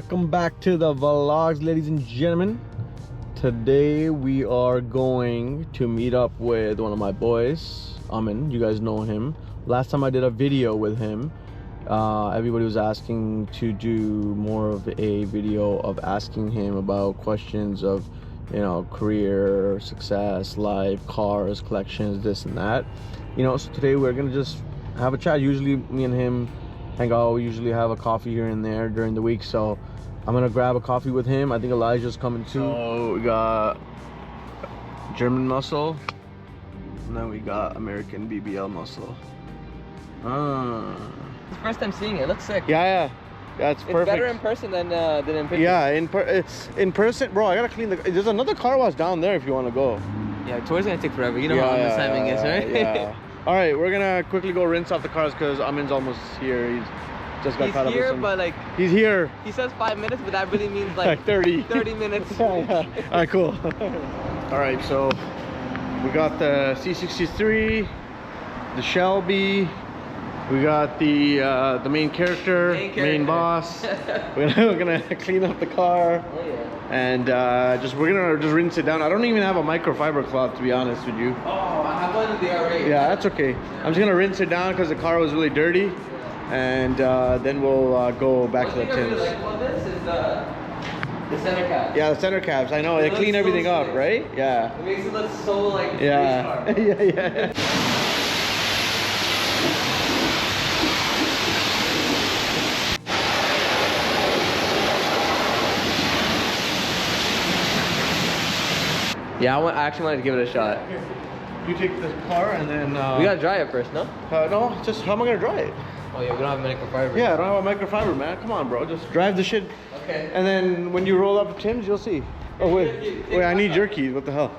welcome back to the vlogs, ladies and gentlemen. Today we are going to meet up with one of my boys, Aman. You guys know him. Last time I did a video with him, everybody was asking to do more of a video of asking him about questions of, you know, career, success, life, cars, collections, this and that. You know, so today we're gonna just have a chat. Usually me and him hang out. We usually have a coffee here and there during the week, so I'm gonna grab a coffee with him. I think Elijah's coming too. So we got German muscle, and then we got American BBL muscle. It's the first time seeing it. It looks sick. Yeah, it's perfect. It's better in person than in pictures. Yeah, in person, bro. I gotta clean the. There's another car wash down there if you want to go. Yeah, tour's gonna take forever. You know how this timing is, right? Yeah. All right, we're gonna quickly go rinse off the cars because Amin's almost here. He's just got caught up with some... but like he's here. He says 5 minutes, but that really means like 30 minutes. All right, cool. All right, so we got the C63, the Shelby, we got the main character, main boss. we're gonna clean up the car. Oh, yeah. And we're gonna just rinse it down. I don't even have a microfiber cloth, to be honest with you. Oh, I have one in the R8. Yeah, that's okay. I'm just gonna rinse it down because the car was really dirty, and then we'll go back to the tins. What I really like about this is the center caps. Yeah, the center caps. I know they clean everything up, right? Yeah. It makes it look so like Yeah. race car. yeah. Yeah, I actually wanted to give it a shot. Here. You take the car and then... we gotta dry it first, no? No, just how am I gonna dry it? Oh yeah, we don't have microfiber. Yeah, I don't have a microfiber, man. Come on, bro. Just drive the shit. Okay. And then when you roll up the Timbs, you'll see. Oh, wait, I need your keys. What the hell?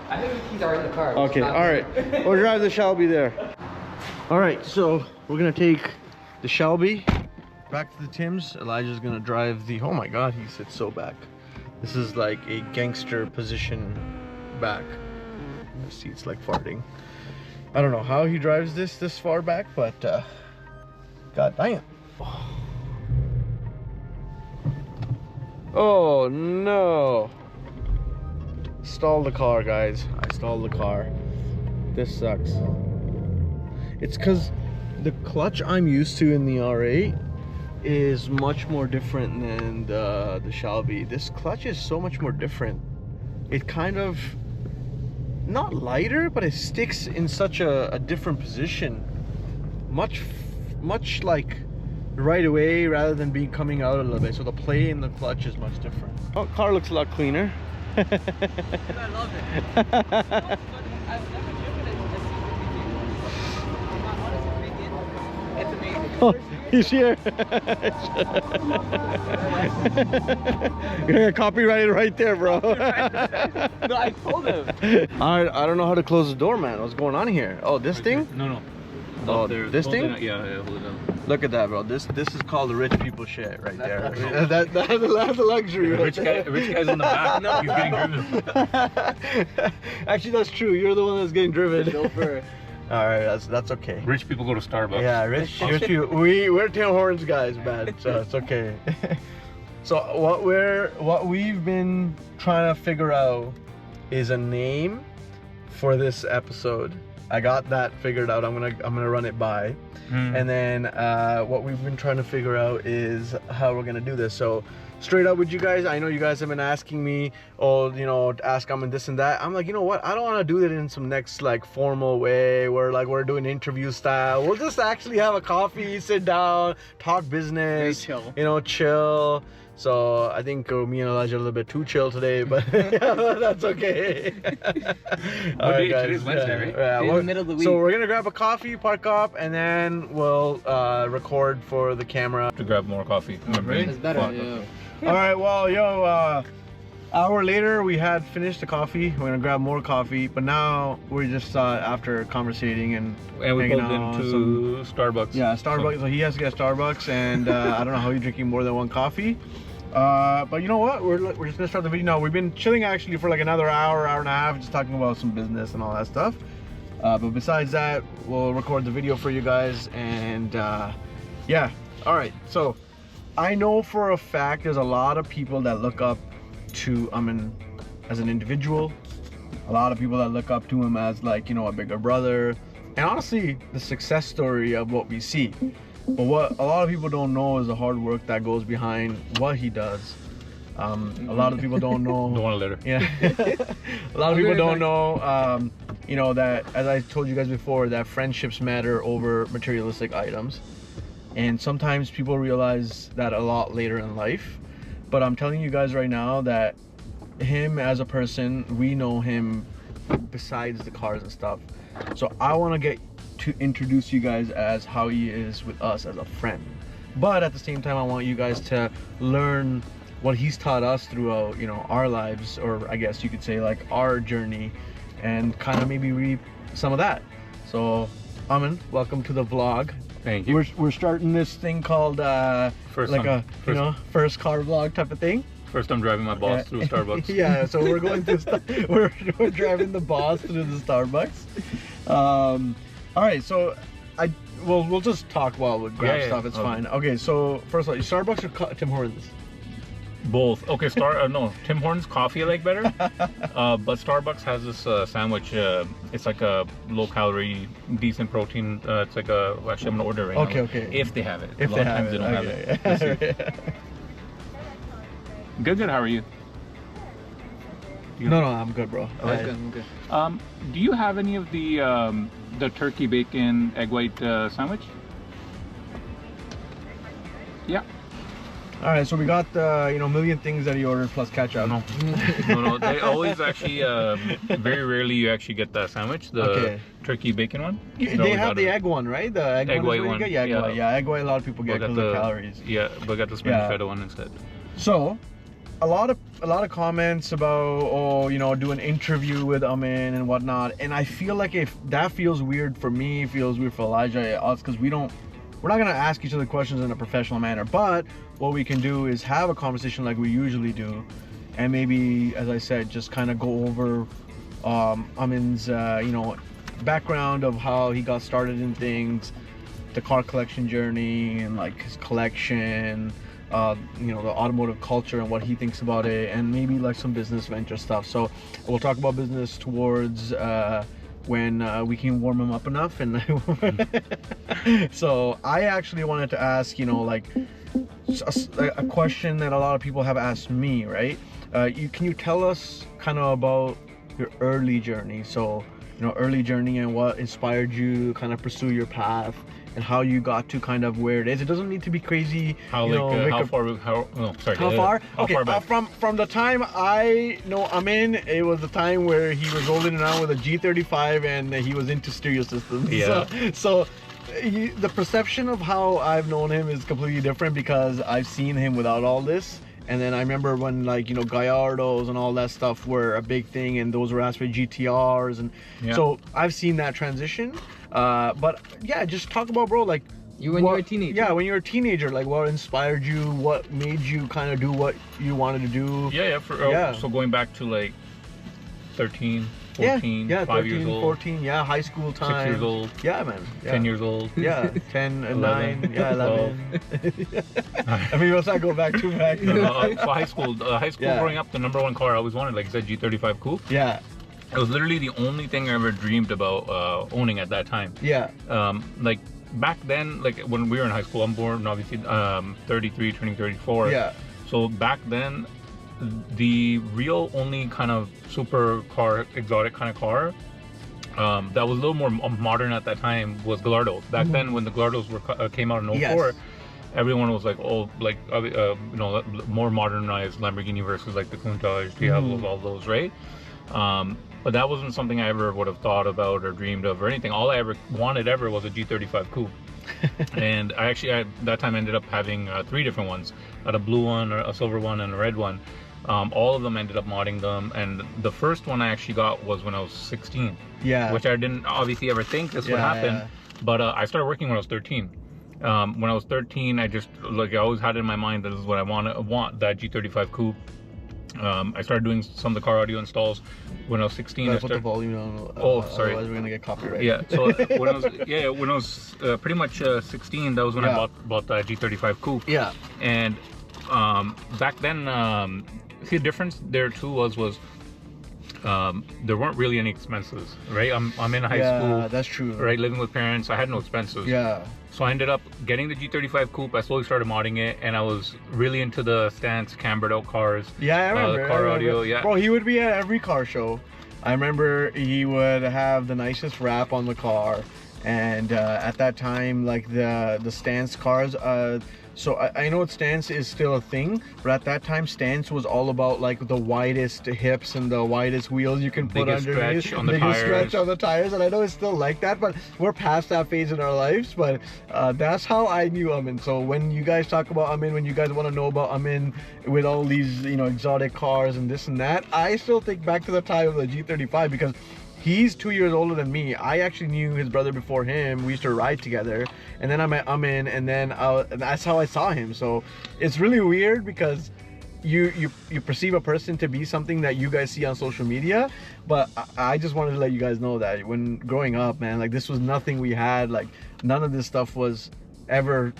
I think the keys are in the car. Okay, all right. We'll drive the Shelby there. All right, so we're gonna take the Shelby back to the Timbs. Elijah's gonna drive the... Oh my God, he sits so back. This is like a gangster position back. The seat's like farting. I don't know how he drives this far back, but God damn. Oh no. Stalled the car, guys. I stalled the car. This sucks. It's because the clutch I'm used to in the R8 is much more different than the Shelby. This clutch is so much more different. It kind of, not lighter, but it sticks in such a different position. Much like right away rather than being coming out a little bit. So the play in the clutch is much different. Oh, car looks a lot cleaner. I love it. I've never driven it. It's amazing. Oh, he's here. You're gonna copyright it right there, bro. No, I told him. I don't know how to close the door, man. What's going on here? Oh, this thing? No. Oh, this thing? Yeah, hold it down. Look at that, bro. This is called the rich people shit right there. That's the luxury. Rich guy's in the back. No, he's getting driven. Actually, that's true. You're the one that's getting driven. Chauffeur. All right, that's okay. Rich people go to Starbucks. Yeah, rich people. We're Tim Hortons guys, man. So it's okay. So what we've been trying to figure out is a name for this episode. I got that figured out. I'm gonna run it by, and then what we've been trying to figure out is how we're gonna do this. So straight up with you guys, I know you guys have been asking me, oh, you know, ask them and this and that. I'm like, you know what? I don't want to do that in some next like formal way where like we're doing interview style. We'll just actually have a coffee, sit down, talk business, Very chill. you know, chill. So I think me and Elijah are a little bit too chill today, but yeah, that's okay. All right, guys. Today's Wednesday, right? Yeah, In the middle of the week. So we're gonna grab a coffee, park up, and then we'll record for the camera. To grab more coffee. It's better, yeah. All right, well, yo, hour later we had finished the coffee. We're gonna grab more coffee, but now we're just after conversating and we hanging pulled out into Starbucks. Yeah, Starbucks. So he has to get Starbucks, and I don't know how you're drinking more than one coffee. But you know what? We're just gonna start the video now. We've been chilling actually for like another hour and a half, just talking about some business and all that stuff. But besides that, we'll record the video for you guys, and yeah. All right. So I know for a fact there's a lot of people that look up to Aman as an individual. A lot of people that look up to him as, like, you know, a bigger brother. And honestly, the success story of what we see. But what a lot of people don't know is the hard work that goes behind what he does. A lot of people don't know. Don't want to let her. Yeah. A lot of people don't know, you know, that, as I told you guys before, that friendships matter over materialistic items. And sometimes people realize that a lot later in life. But I'm telling you guys right now that him as a person, we know him besides the cars and stuff. So I want to get to introduce you guys as how he is with us as a friend. But at the same time, I want you guys to learn what he's taught us throughout, you know, our lives, or I guess you could say like our journey, and kind of maybe reap some of that. So Aman, welcome to the vlog. Thank you. We're starting this thing called first car vlog type of thing. First time driving my boss through Starbucks. Yeah, so we're going to we're driving the boss through the Starbucks. All right, so we'll just talk while we grab stuff. It's fine. Okay, so first of all, Starbucks or Tim Hortons? Both. Okay, no, Tim Hortons coffee I like better, but Starbucks has this sandwich. It's like a low-calorie, decent protein. It's like actually I'm gonna order it right now. Okay. If they have it. If a lot of times they don't have it. Good. How are you? No, I'm good, bro. I'm good. Do you have any of the turkey bacon egg white sandwich? Yeah. All right, so we got you know, million things that he ordered plus ketchup. No. They always actually very rarely you actually get that sandwich, the turkey bacon one. They have the egg one, right? The egg white one. Yeah, egg white. Yeah, egg white. A lot of people get because of calories. Yeah, but got the Spanish feta one instead. So, a lot of comments about, oh, you know, do an interview with Aman and whatnot, and I feel like if that feels weird for me, feels weird for Elijah, us, because we're not gonna ask each other questions in a professional manner. But what we can do is have a conversation like we usually do, and maybe, as I said, just kind of go over Aman's you know, background of how he got started in things, the car collection journey, and like his collection. You know, the automotive culture and what he thinks about it, and maybe like some business venture stuff. So we'll talk about business towards when we can warm him up enough. And so I actually wanted to ask, you know, like a question that a lot of people have asked me, right? Can you tell us kind of about your early journey? So, you know, early journey and what inspired you to kind of pursue your path, and how you got to kind of where it is. It doesn't need to be crazy. How far? Okay, from the time I know Aman, it was the time where he was rolling around with a G35 and he was into stereo systems. Yeah. So the perception of how I've known him is completely different, because I've seen him without all this. And then I remember when, like, you know, Gallardos and all that stuff were a big thing, and those were aspect GTRs, and so I've seen that transition. But yeah, just talk about, bro, like you when you were a teenager. Yeah, when you were a teenager, like what inspired you, what made you kind of do what you wanted to do. So going back to like 13, 14, 5 years old, 14, high school time, 6 years old, man, 10 years old, 10 and 11, 9, 11. I mean, let's not go back too back. So high school growing up, the #1 car I always wanted, like I said, G35 Coupe. Yeah. It was literally the only thing I ever dreamed about owning at that time. Yeah. Like back then, like when we were in high school, I'm born obviously 33, turning 34. Yeah. So back then, the real only kind of super car, exotic kind of car that was a little more modern at that time was Gallardos. Back then, when the Gallardos came out in 04, everyone was like, oh, like you know, more modernized Lamborghini versus like the Countach, Diablos, all those, right? But that wasn't something I ever would have thought about or dreamed of or anything. All I ever wanted was a G35 Coupe. And I actually, at that time, ended up having 3 different ones. I had a blue one, a silver one, and a red one. All of them ended up modding them. And the first one I actually got was when I was 16. Yeah. Which I didn't obviously ever think this would happen. Yeah. But I started working when I was 13. When I was 13, I just, like, I always had in my mind that this is what I want, that G35 Coupe. I started doing some of the car audio installs when I was 16. Gotta put the volume down. Oh, sorry. Otherwise we're gonna get copyright. Yeah. So when I was pretty much 16, that was when I bought the G35 coupe. Yeah. And back then, see, the difference there too was there weren't really any expenses, right? I'm in high school. Yeah, that's true. Right, living with parents. I had no expenses. Yeah. So I ended up getting the G35 coupe. I slowly started modding it, and I was really into the stance cambered out cars. Yeah, I remember. Car audio, yeah. Bro, he would be at every car show. I remember he would have the nicest wrap on the car, and at that time, like the stance cars. So I know stance is still a thing, but at that time, stance was all about like the widest hips and the widest wheels you can put underneath. Stretch on the tires. Stretch on the tires, and I know it's still like that, but we're past that phase in our lives. But that's how I knew Aman. So when you guys talk about Aman, when you guys want to know about Aman with all these, you know, exotic cars and this and that, I still think back to the time of the G35 because he's 2 years older than me. I actually knew his brother before him. We used to ride together, and then I met Aman, and then that's how I saw him. So it's really weird because you perceive a person to be something that you guys see on social media, but I just wanted to let you guys know that when growing up, man, like this was nothing we had. Like none of this stuff was ever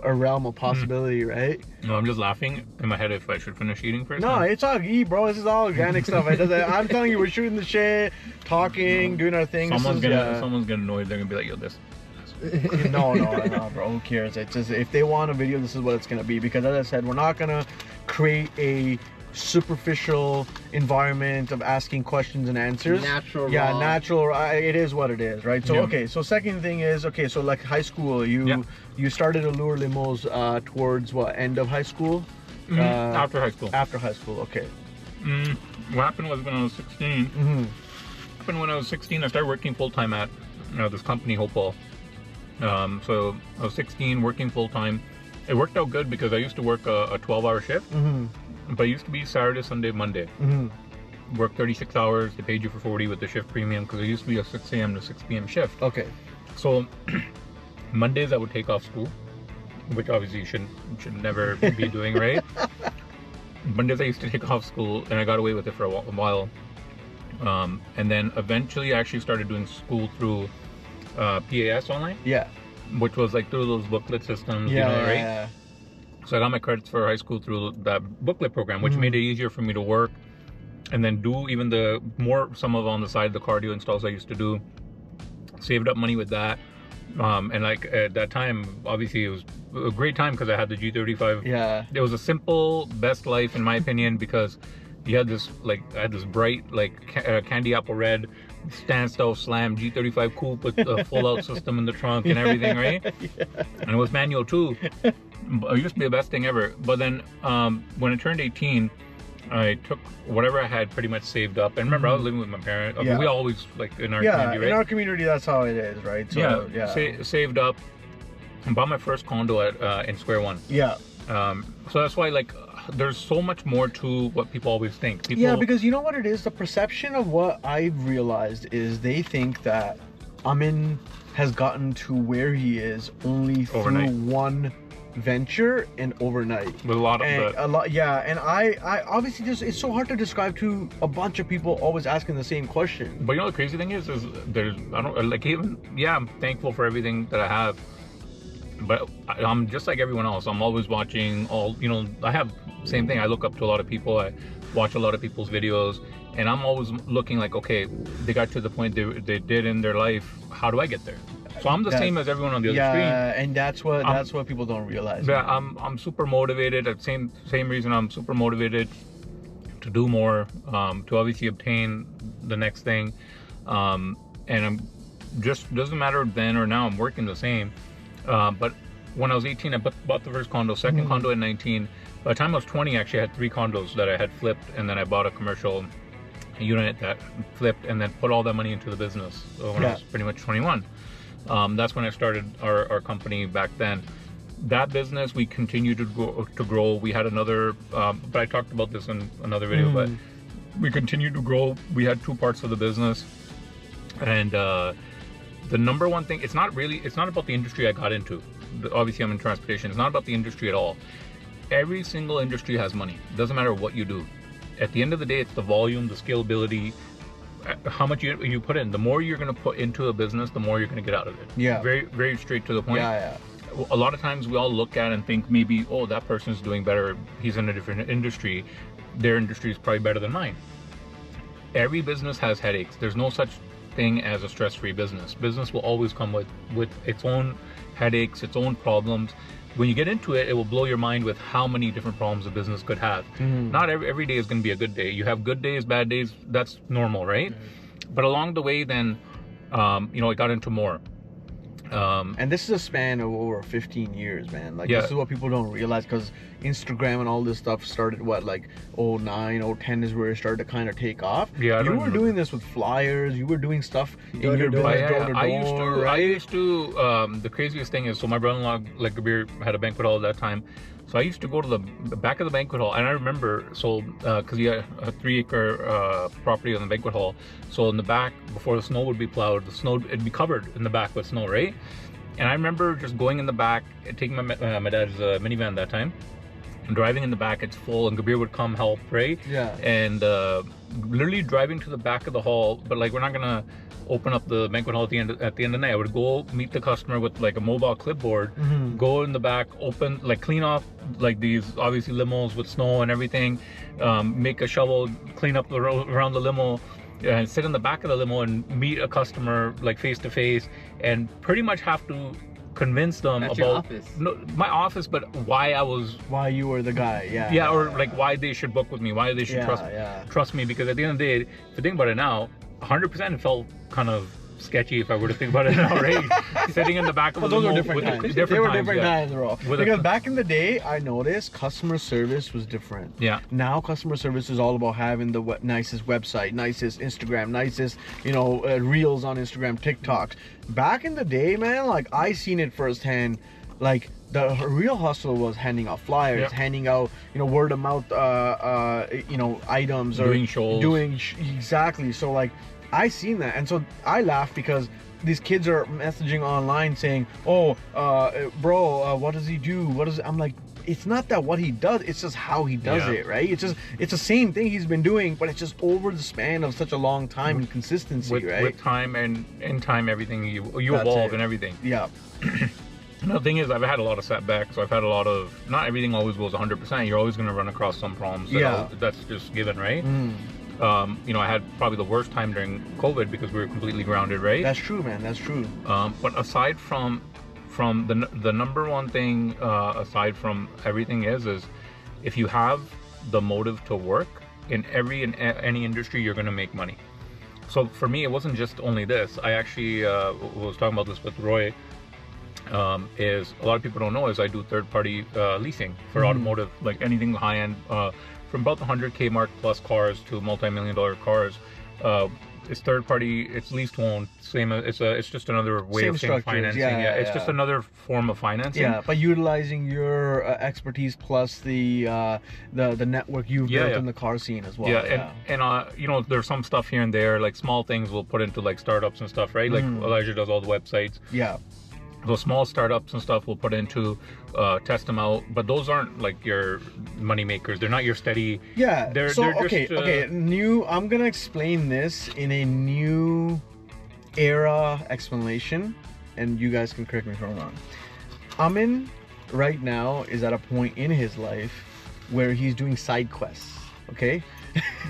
a realm of possibility, right? No, I'm just laughing in my head if I should finish eating first. No, it's all eat, bro. This is all organic stuff. I'm telling you, we're shooting the shit, talking, doing our thing. Someone's gonna know it. They're gonna be like, yo, this. no, bro. Who cares? It's just if they want a video, this is what it's gonna be. Because as I said, we're not gonna create a superficial environment of asking questions and answers. Natural. Yeah, raw. natural. It is what it is, right? So Yeah. okay. So second thing is so like high school, you started Allure Limos towards what, end of high school? After high school. After high school, okay. What happened was when I was 16. When I was 16, I started working full time at this company, Hopewell. So I was 16, working full time. It worked out good because I used to work a 12-hour shift, but it used to be Saturday, Sunday, Monday. Work 36 hours. They paid you for 40 with the shift premium because it used to be a 6 a.m. to 6 p.m. shift. Okay. So Mondays I would take off school, which obviously you should never be doing, right? Mondays I used to take off school, and I got away with it for a while. And then eventually I actually started doing school through PAS online. Yeah. Which was like through those booklet systems, Yeah, you know, right? Yeah. So I got my credits for high school through that booklet program, which made it easier for me to work and then do even some of on the side, the cardio installs I used to do. Saved up money with that. And like at that time, obviously it was a great time because I had the G35. Yeah. It was a simple, best life in my opinion, because you had this, like, I had this bright, like, candy apple red, standstill slam G35 coupe with a full out system in the trunk and everything, right? Yeah. And it was manual too. It used to be the best thing ever. But then when I turned 18, I took whatever I had pretty much saved up. And remember, I was living with my parents. I mean, we always, like, in our community, right? In our community, that's how it is, right? So, saved up and bought my first condo in Square One. Yeah. So that's why, like, there's so much more to what people always think. Yeah, because you know what it is? The perception of what I've realized is they think that Aman has gotten to where he is only through one venture and overnight. With a lot of and I obviously just, it's so hard to describe to a bunch of people always asking the same question. But you know the crazy thing is I'm thankful for everything that I have. But I'm just like everyone else. I'm always watching I have same thing. I look up to a lot of people. I watch a lot of people's videos, and I'm always looking like, okay, they got to the point they did in their life. How do I get there? So I'm the same as everyone on the other screen. Yeah, and that's what people don't realize. Yeah, I'm super motivated. Same reason I'm super motivated to do more, to obviously obtain the next thing, and I'm just, doesn't matter then or now, I'm working the same. But when I was 18, I bought the first condo, second condo at 19. By the time I was 20, actually I had 3 condos that I had flipped, and then I bought a commercial unit that flipped, and then put all that money into the business when I was pretty much 21. That's when I started our company back then. That business, we continued to grow. We had another, but I talked about this in another video, but we continued to grow. We had 2 parts of the business, and the number one thing, it's not about the industry I got into. Obviously, I'm in transportation. It's not about the industry at all. Every single industry has money. It doesn't matter what you do. at the end of the day, it's the volume, the scalability, how much you put in. The more you're going to put into a business, the more you're going to get out of it. Yeah. Very, very straight to the point. Yeah. A lot of times we all look at and think maybe, oh, that person's doing better. He's in a different industry. Their industry is probably better than mine. Every business has headaches. There's no such thing as a stress-free business. Business will always come with its own headaches, its own problems. When you get into it, it will blow your mind with how many different problems a business could have. Not every day is going to be a good day. You have good days, bad days. That's normal, right? But along the way, then, you know, I got into more. And this is a span of over 15 years, man. Like, this is what people don't realize, because Instagram and all this stuff started, what, like 09, 010 is where it started to kind of take off. Yeah, you were doing this with flyers. You were doing stuff in your business door to door. I used to, the craziest thing is, so my brother-in-law, like Kabir, had a banquet hall at that time. So I used to go to the back of the banquet hall, and I remember, so, because he had a 3-acre property on the banquet hall. So in the back, before the snow would be plowed, it'd be covered in the back with snow, right? And I remember just going in the back, taking my dad's minivan that time, and driving in the back, it's full, and Kabir would come help, right? Yeah. And literally driving to the back of the hall, but like, we're not gonna open up the banquet hall at the end of the night. I would go meet the customer with like a mobile clipboard, go in the back, open, like clean off like these obviously limos with snow and everything, make a shovel, clean up around the limo, and sit in the back of the limo and meet a customer like face to face, and pretty much have to convince them That's about your office. No, my office, but why you were the guy. or like why they should book with me, why they should trust me, because at the end of the day, if you think about it now, 100% it felt kind of sketchy if I were to think about it now, right? Sitting in the back of the limo. Those were different times. They were different times, bro. Because back in the day, I noticed customer service was different. Yeah. Now customer service is all about having the nicest website, nicest Instagram, nicest, you know, reels on Instagram, TikToks. Back in the day, man, like, I seen it firsthand. Like, the real hustle was handing out flyers, handing out, you know, word of mouth, you know, items, or doing shows. Exactly. So like, I seen that, and so I laugh because these kids are messaging online saying, "Oh, bro, what does he do? I'm like, it's not that what he does, it's just how he does it, right? It's the same thing he's been doing, but it's just over the span of such a long time and consistency, right? With time and in time, everything you evolve and everything. Yeah. The thing is, I've had a lot of setbacks. So I've had a lot of, not everything always goes 100%. You're always going to run across some problems. That's just given, right? You know, I had probably the worst time during COVID because we were completely grounded, right? That's true, man. That's true. But aside from the number one thing, aside from everything is if you have the motive to work in any industry, you're going to make money. So for me, it wasn't just only this. I actually was talking about this with Roy. Is a lot of people don't know is I do third-party leasing for automotive, like anything high-end, from about the 100K mark plus cars to multi-million-dollar cars. It's third-party, it's lease to own. Same, it's just another way of saying financing. It's just another form of financing. Yeah, but utilizing your expertise plus the network you've built in the car scene as well. And you know, there's some stuff here and there, like small things we'll put into like startups and stuff, right? Like Elijah does all the websites. Yeah. Those small startups and stuff we'll put into, test them out, but those aren't like your money makers. They're not your steady. Yeah. They're okay. New. I'm gonna explain this in a new era explanation, and you guys can correct me if I'm wrong. Aman right now is at a point in his life where he's doing side quests. Okay.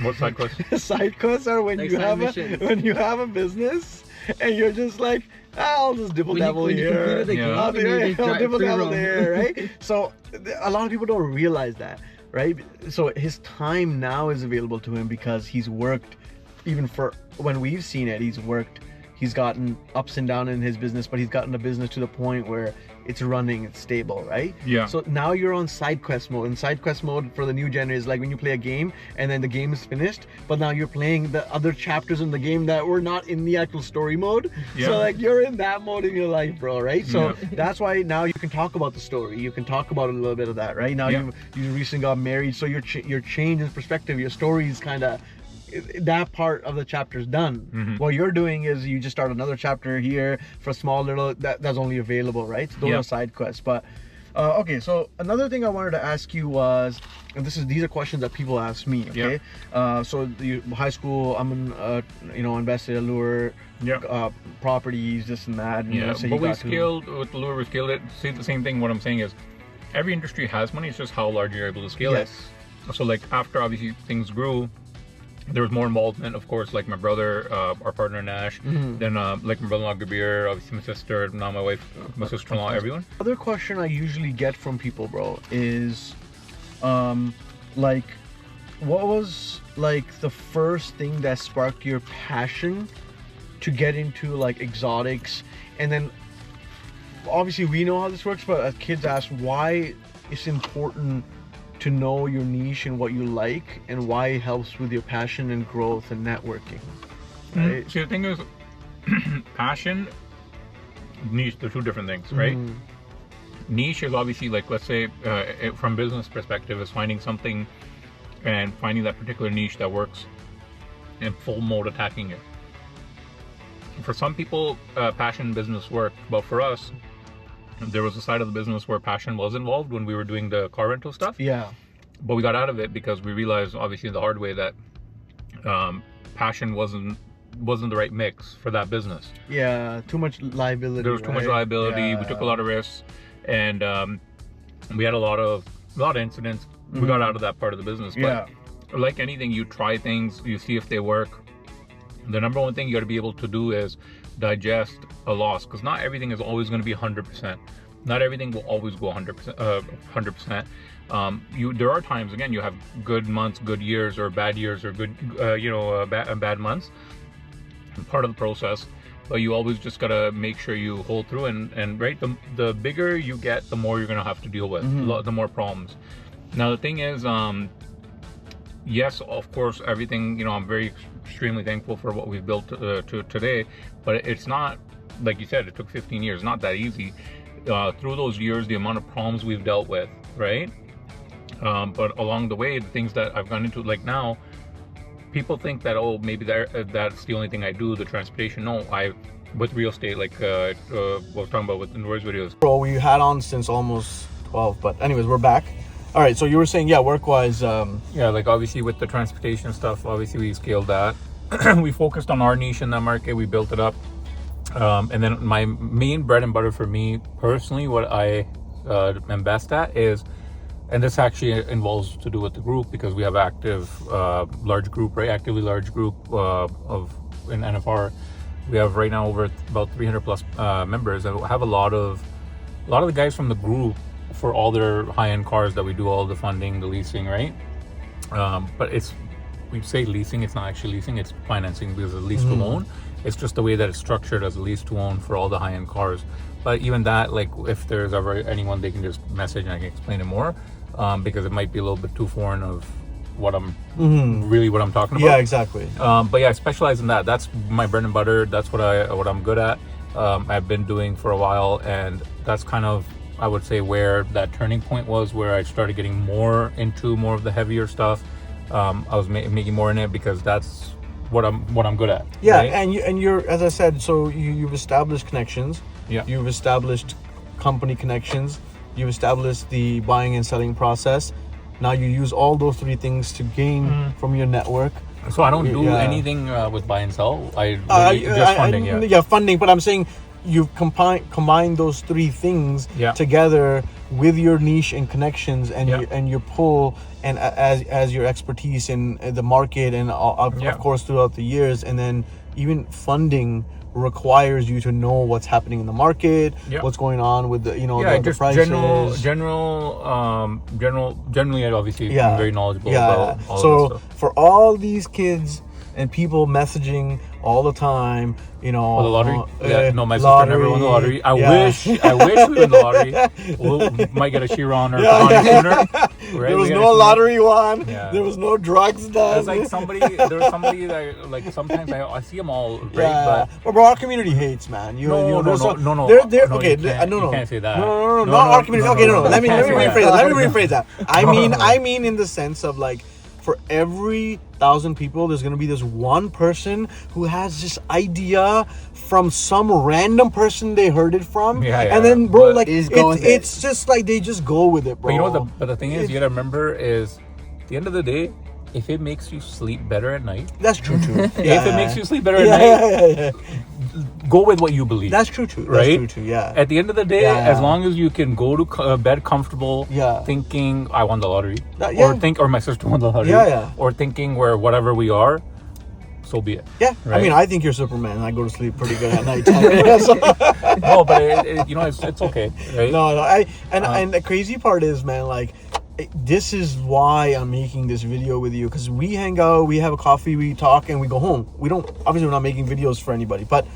What side quests? Side quests are when you have a business and you're just like, I'll just dibble-dabble here. I'll dibble-dabble there, right? So a lot of people don't realize that, right? So his time now is available to him because he's worked, even for when we've seen it, he's gotten ups and downs in his business, but he's gotten the business to the point where it's running, it's stable, right? Yeah. So now you're on side quest mode. And side quest mode for the new gen is like when you play a game and then the game is finished, but now you're playing the other chapters in the game that were not in the actual story mode. Yeah. So like you're in that mode in your life, bro, right? So that's why now you can talk about the story. You can talk about a little bit of that, right? Now you recently got married, so your change in perspective, your story is kind of, that part of the chapter is done. What you're doing is you just start another chapter here for a small little that's only available, right? So those are side quests. But Okay, so another thing I wanted to ask you was, and these are questions that people ask me. Okay, so high school, I'm invested in lure, properties, this and that. And but we scaled with the lure. We scaled it. See, the same thing. What I'm saying is, every industry has money. It's just how large you're able to scale it. So like after obviously things grew, there was more involvement, of course, like my brother, our partner Nash, then like my brother-in-law Gabir, obviously my sister, now my wife, my sister-in-law, everyone. Other question I usually get from people, bro, is like, what was like the first thing that sparked your passion to get into like exotics? And then obviously we know how this works, but as kids ask why it's important to know your niche and what you like, and why it helps with your passion and growth and networking. Right? See, the thing is, passion, niche, they're two different things, right? Niche is obviously like, let's say, from business perspective, is finding something and finding that particular niche that works and full mode attacking it. For some people, passion business worked, but for us, there was a side of the business where passion was involved when we were doing the car rental stuff. But we got out of it because we realized, obviously the hard way, that passion wasn't the right mix for that business. Too much liability. There was too much liability. We took a lot of risks, and we had a lot of incidents. We got out of that part of the business. But like anything, you try things, you see if they work. The number one thing you got to be able to do is digest a loss, because not everything is always going to be 100%. Not everything will always go 100%. There are times, again, you have good months, good years, or bad years, or good bad months. Part of the process, but you always just gotta make sure you hold through, and right, the bigger you get, the more you're gonna have to deal with, the more problems. Now the thing is, yes, of course, everything, I'm very extremely thankful for what we've built to today, but it's not, like you said, it took 15 years, not that easy. Through those years, the amount of problems we've dealt with, right? But along the way, the things that I've gone into, like now, people think that, oh, maybe that's the only thing I do, the transportation. No, with real estate, like I was talking about with the Roy's videos. Bro, we had on since almost 12, but anyways, we're back. All right, so you were saying, work-wise. Like obviously with the transportation stuff, obviously we scaled that. We focused on our niche in that market. We built it up. And then my main bread and butter for me personally, what I am best at is, and this actually involves to do with the group, because we have active large group, right? Actively large group in NFR. We have right now over about 300 plus members. I have a lot of the guys from the group for all their high-end cars that we do all the funding, the leasing, right? But we say leasing, it's not actually leasing, it's financing, because it's lease to own. It's just the way that it's structured as a lease to own for all the high-end cars. But even that, like if there's ever anyone, they can just message and I can explain it more, because it might be a little bit too foreign of what I'm really what I'm talking about. Yeah, exactly. But yeah, I specialize in that. That's my bread and butter. That's what I'm good at. I've been doing for a while, and that's kind of, I would say, where that turning point was, where I started getting more into more of the heavier stuff. I was making more in it because that's what I'm good at. Yeah, right? and you're, as I said, so you've established connections. Yeah. You've established company connections. You've established the buying and selling process. Now you use all those three things to gain from your network. So I don't do anything with buy and sell. Just funding. Yeah, funding. But I'm saying you've combined those three things together with your niche and connections and your pull and as your expertise in the market and of course throughout the years, and then even funding requires you to know what's happening in the market, what's going on with the the prices. Generally, obviously, I'm very knowledgeable about all so this stuff. For all these kids and people messaging all the time, the lottery. My sister lottery, never won the lottery. I wish we win the lottery. We might get a Chiron or a sooner. Right? There was no lottery won. Yeah. There was no drugs done. There's like there was somebody that, like, sometimes I see them all, right? But bro, our community hates, man. No. Okay, you can't say that. No, not our community. Okay, no. Let me rephrase that. I mean in the sense of, like, for every 1,000 people, there's gonna be this one person who has this idea from some random person they heard it from. And then, bro, like it's just like they just go with it, bro. But you know what? But the thing is, you gotta remember is, at the end of the day, if it makes you sleep better at night, that's true too. If it makes you sleep better at night, go with what you believe. That's true too. Right? That's true too. Yeah. At the end of the day, as long as you can go to bed comfortable, thinking I won the lottery, or my sister won the lottery, or thinking where whatever we are, so be it. Yeah. Right? I mean, I think you're Superman. I go to sleep pretty good at night. No, but it's okay. Right? No. And the crazy part is, man, like, this is why I'm making this video with you, because we hang out, we have a coffee, we talk, and we go home. We're not making videos for anybody, but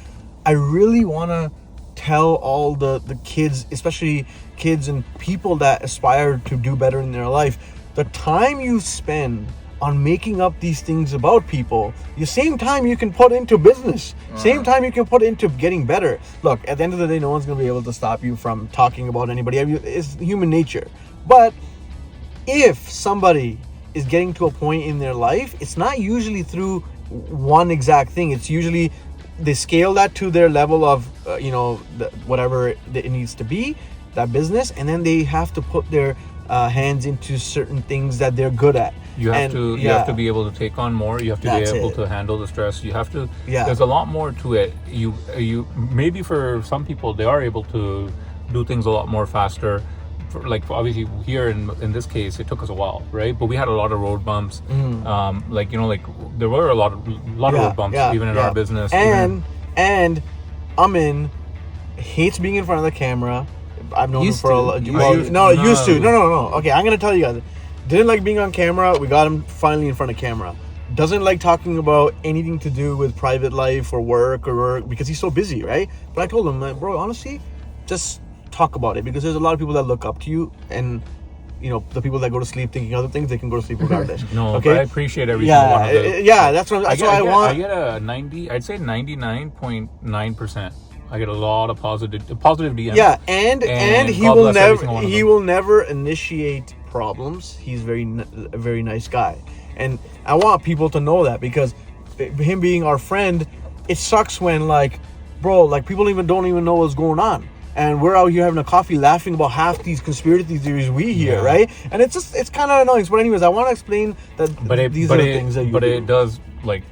I really want to tell all the kids, especially kids and people that aspire to do better in their life, the time you spend on making up these things about people, the same time you can put into business, same time you can put into getting better. Look, at the end of the day, no one's going to be able to stop you from talking about anybody. It's human nature. But if somebody is getting to a point in their life, it's not usually through one exact thing. It's usually they scale that to their level of whatever it needs to be, that business, and then they have to put their hands into certain things that they're good at. You have to be able to take on more. You have to be able to handle the stress. You have to. There's a lot more to it. You maybe for some people they are able to do things a lot more faster. Obviously here in this case it took us a while, right? But we had a lot of road bumps. There were a lot of road bumps even in our business. And Aman hates being in front of the camera. I've known him for a lot. Used to. No. Okay, I'm gonna tell you guys. Didn't like being on camera. We got him finally in front of camera. Doesn't like talking about anything to do with private life or work because he's so busy, right? But I told him, like, bro, honestly, just talk about it, because there's a lot of people that look up to you, and the people that go to sleep thinking other things, they can go to sleep regardless. Okay, I appreciate every single one of it. That's what I want. I get a 90. I'd say 99.9%. I get a lot of positive DMs. Yeah, and he will never initiate problems. He's a very nice guy, and I want people to know that, because him being our friend, it sucks when people don't even know what's going on. And we're out here having a coffee laughing about half these conspiracy theories we hear, right? And it's kind of annoying. But anyways, I want to explain that these are the things that you do. But it does,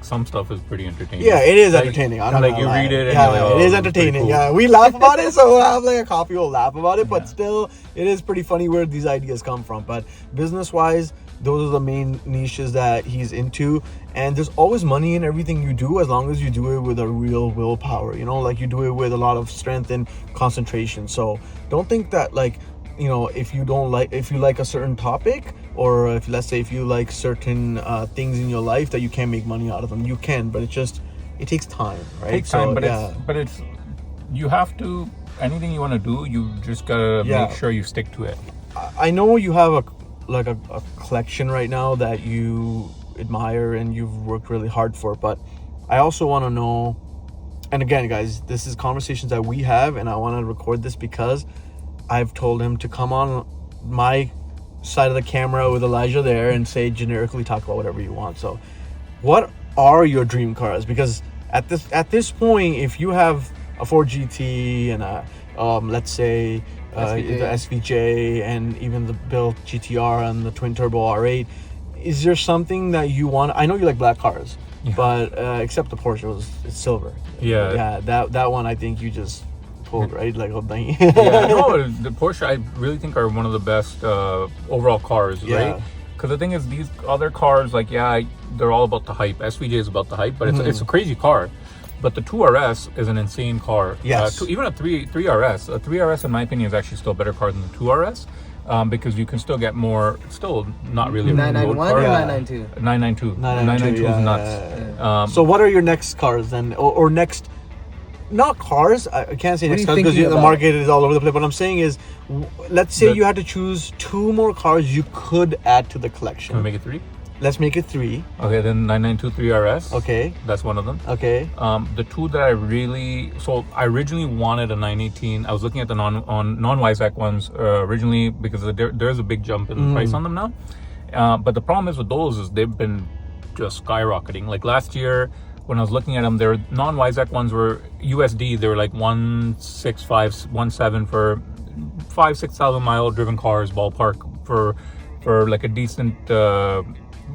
some stuff is pretty entertaining. Yeah, it is entertaining. I'm not you read it and it is entertaining. Cool. Yeah, we laugh about it, so we'll have a coffee, we'll laugh about it. But still, it is pretty funny where these ideas come from. But business-wise, those are the main niches that he's into, and there's always money in everything you do, as long as you do it with a real willpower, you do it with a lot of strength and concentration. So don't think that if you like a certain topic, or if you like certain things in your life, that you can't make money out of them. You can, but it takes time, right? It takes time, but you have to, anything you want to do, you just gotta make sure you stick to it. I know you have a collection right now that you admire and you've worked really hard for, but I also want to know, and again, guys, this is conversations that we have, and I want to record this because I've told him to come on my side of the camera with Elijah there and say generically talk about whatever you want. So what are your dream cars? Because at this point, if you have a Ford GT and a let's say the SVJ and even the built GTR and the twin turbo R8, is there something that you want? I know you like black cars, but except the Porsche it's silver. That one I think you just pulled, right? The Porsche I really think are one of the best overall cars, right? Because the thing is, these other cars, they're all about the hype. SVJ is about the hype, but it's a crazy car. But the 2RS is an insane car. Yes. Even a 3RS. A 3RS, in my opinion, is actually still a better car than the 2RS. Because you can still get more, still not really a road 991 car. or 992? 992. 992 is nuts. So what are your next cars then? Or next, not cars, I can't say next cars because the market is all over the place. What I'm saying is, let's say you had to choose 2 more cars you could add to the collection. Can we make it 3? Let's make it 3. Okay, then 992 3RS. Okay. That's one of them. Okay. The 2 that I originally wanted a 918. I was looking at the non-Weissach ones originally because there's a big jump in price on them now. But the problem is with those is they've been just skyrocketing. Like last year, when I was looking at them, their non-Weissach ones were USD. They were like 165, 17 for 5,000-6,000 mile driven cars, ballpark for like a decent.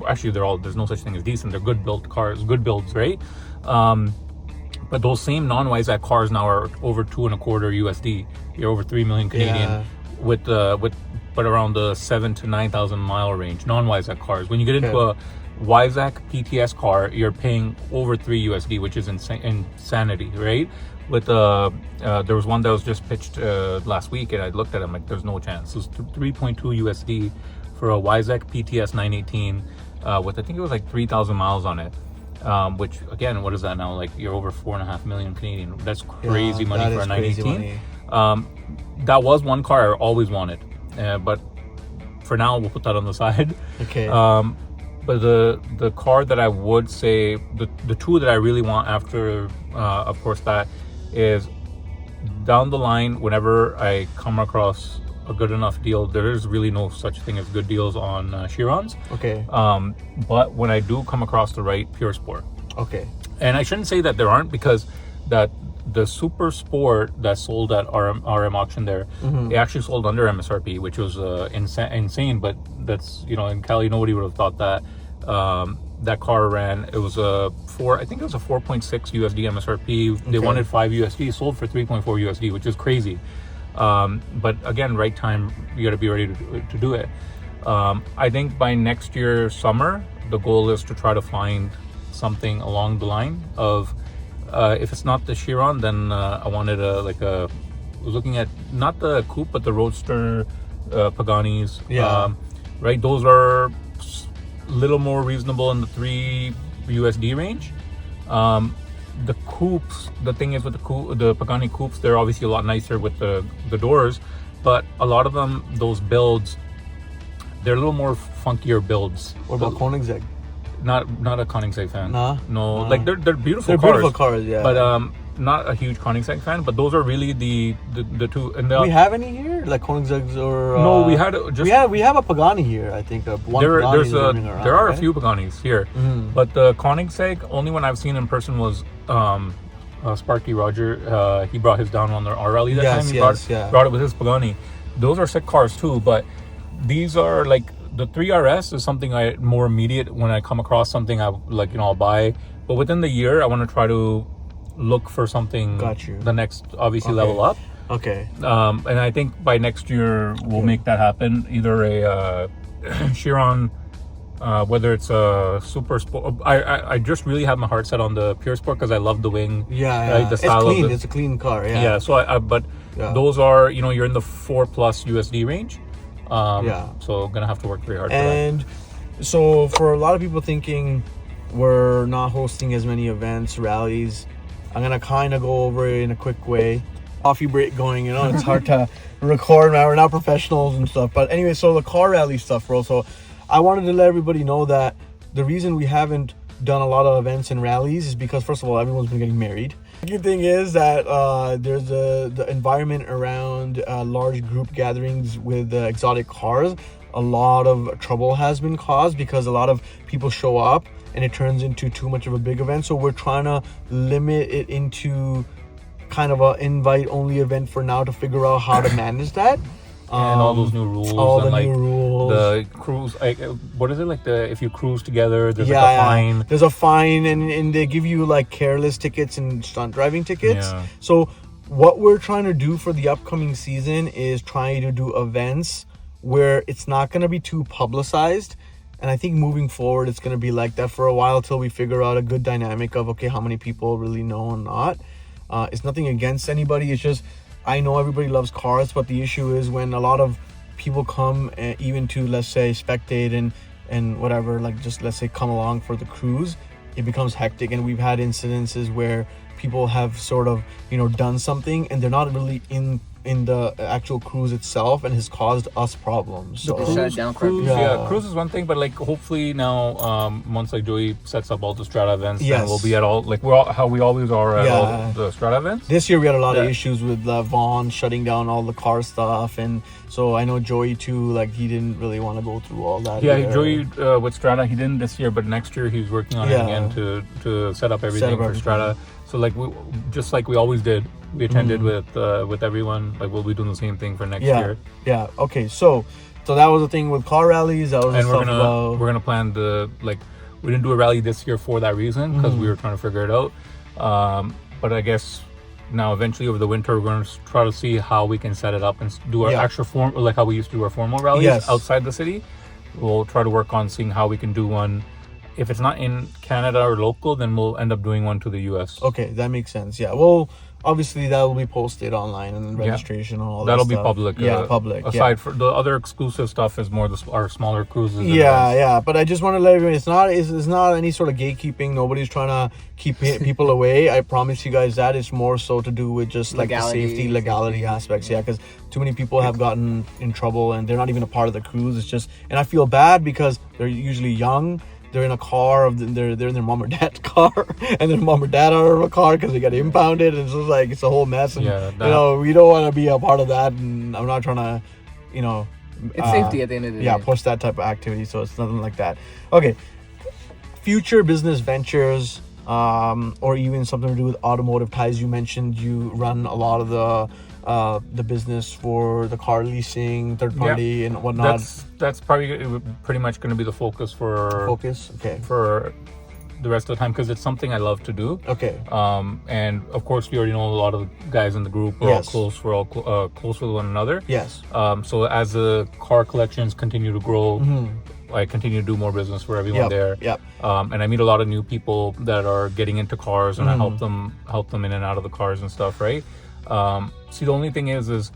Actually, there's no such thing as decent. They're good built cars, good builds, right? But those same non-Weissach cars now are over 2.25 USD. You're over 3 million Canadian with but around the 7,000 to 9,000 mile range. Non-Weissach cars. When you get into a Weissach PTS car, you're paying over 3 USD, which is insanity, right? With there was one that was just pitched last week, and I looked at them like there's no chance. It was 3.2 USD for a Weissach PTS 918 with I think it was like 3,000 miles on it. Which again, what is that now? Like you're over 4.5 million Canadian. That's crazy money for a 918. That was one car I always wanted, but for now we'll put that on the side. Okay. But the car that I would say the two that I really want after, of course, that is down the line. Whenever I come across a good enough deal, there is really no such thing as good deals on Chirons. Okay. But when I do come across the right Pure Sport, okay, and I shouldn't say that there aren't, because that the Super Sport that sold at RM auction there, it actually sold under MSRP, which was insane. But that's, you know, in Cali, nobody would have thought that. That car ran, it was I think it was a 4.6 USD MSRP. They wanted 5 USD, sold for 3.4 USD, which is crazy. But again, right time, you got to be ready to do it. I think by next year summer, the goal is to try to find something along the line of, if it's not the Chiron, then I wanted I was looking at not the coupe, but the Roadster Paganis. Right, those are a little more reasonable in the 3 USD range. The coupes, the thing is with the Pagani coupes, they're obviously a lot nicer with the doors, but a lot of them, those builds, they're a little more funkier builds. What about Koenigsegg? Not a Koenigsegg fan. No. Like they're beautiful cars. They're beautiful cars, yeah. But not a huge Koenigsegg fan. But those are really the two. And we have any here, like Koenigsegg's or? No, we had we have a Pagani here. I think there are a few Paganis here, but the Koenigsegg only one I've seen in person was Sparky Roger. He brought his down on the R rally that time. He brought it with his Pagani. Those are sick cars too, but these are like the 3RS is something more immediate when I come across something I'll buy. But within the year, I want to try to look for something. Got you. The next obviously level up. Okay. And I think by next year we'll make that happen. Either a Chiron, whether it's a Super Sport. I just really have my heart set on the Pure Sport because I love the wing. Right? The style it's clean. It's a clean car. Yeah. So those are, you're in the 4+ USD range. So gonna have to work very hard for that. And so for a lot of people thinking we're not hosting as many events, rallies, I'm gonna kind of go over it in a quick way. Coffee break going, it's hard to record now. We're not professionals and stuff. But anyway, so the car rally stuff, bro. So I wanted to let everybody know that the reason we haven't done a lot of events and rallies is because, first of all, everyone's been getting married. The good thing is that there's the environment around large group gatherings with exotic cars. A lot of trouble has been caused because a lot of people show up and it turns into too much of a big event. So we're trying to limit it into kind of an invite-only event for now to figure out how to manage that. And all those new rules. New rules. The cruise, what is it, if you cruise together, there's a fine. There's a fine, and they give you careless tickets and stunt driving tickets. Yeah. So what we're trying to do for the upcoming season is trying to do events where it's not going to be too publicized. And I think moving forward, it's going to be like that for a while till we figure out a good dynamic of, okay, how many people really know and not. It's nothing against anybody. It's just, I know everybody loves cars, but the issue is when a lot of people come even to, let's say, spectate and whatever, just let's say come along for the cruise, it becomes hectic. And we've had incidences where people have sort of, you know, done something and they're not really in the actual cruise itself, and has caused us problems. So Just shut it down for Cruise, everyone. yeah, cruise is one thing, but like hopefully now, once like Joey sets up all the Strata events, Yes. then we'll be at all like how we always are at all the Strata events. this year we had a lot of Yeah. issues with Vaughn shutting down all the car stuff, and so I know Joey too, like he didn't really want to go through all that. Yeah, either. Joey with Strata, he didn't this year, but next year he's working on it Yeah. again to set up everything for everything. Strata. So like just like we always did, we attended with everyone. Like we'll be doing the same thing for next year. Yeah. Okay. So that was the thing with car rallies. That was the And stuff we're gonna plan we didn't do a rally this year for that reason, because we were trying to figure it out. But I guess now eventually over the winter we're going to try to see how we can set it up and do our actual form, like how we used to do our formal rallies outside the city. We'll try to work on seeing how we can do one. If it's not in Canada or local, then we'll end up doing one to the US. Okay, that makes sense. Yeah. Well, obviously that will be posted online, and then registration and all that. That'll be stuff. public. Yeah, public. Aside for the other exclusive stuff is more our smaller cruises. and Yeah, events. yeah, but I just want to let everyone. It's not any sort of gatekeeping. Nobody's trying to keep people away. I promise you guys that. It's more so to do with just like the safety, legality aspects. Yeah, because too many people have gotten in trouble and they're not even a part of the cruise. It's just, and I feel bad because they're usually young. They're in a car they're in their mom or dad's car, and then mom or dad are in a car because they got impounded, and it's a whole mess. And you know, we don't want to be a part of that, and I'm not trying to, you know, it's safety at the end of the day. Yeah, push that type of activity, so it's nothing like that. Okay, future business ventures, or even something to do with automotive ties. You mentioned you run a lot of the business for the car leasing, third party, and whatnot. That's probably pretty much going to be the focus for the rest of the time, because it's something I love to do. Okay. And of course, we already know a lot of the guys in the group. We're all close. We're all close with one another. Yes. So as the car collections continue to grow, I continue to do more business for everyone there. Yep. And I meet a lot of new people that are getting into cars, and I help them in and out of the cars and stuff. Right. See, the only thing is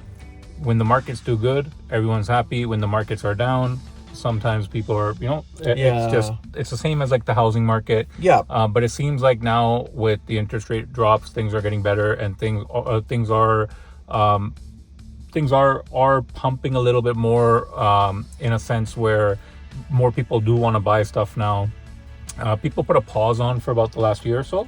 when the markets do good, everyone's happy. When the markets are down, sometimes people are, it's the same as like the housing market. Yeah. But it seems like now with the interest rate drops, things are getting better, and things are pumping a little bit more, in a sense where more people do want to buy stuff now. People put a pause on for about the last year or so.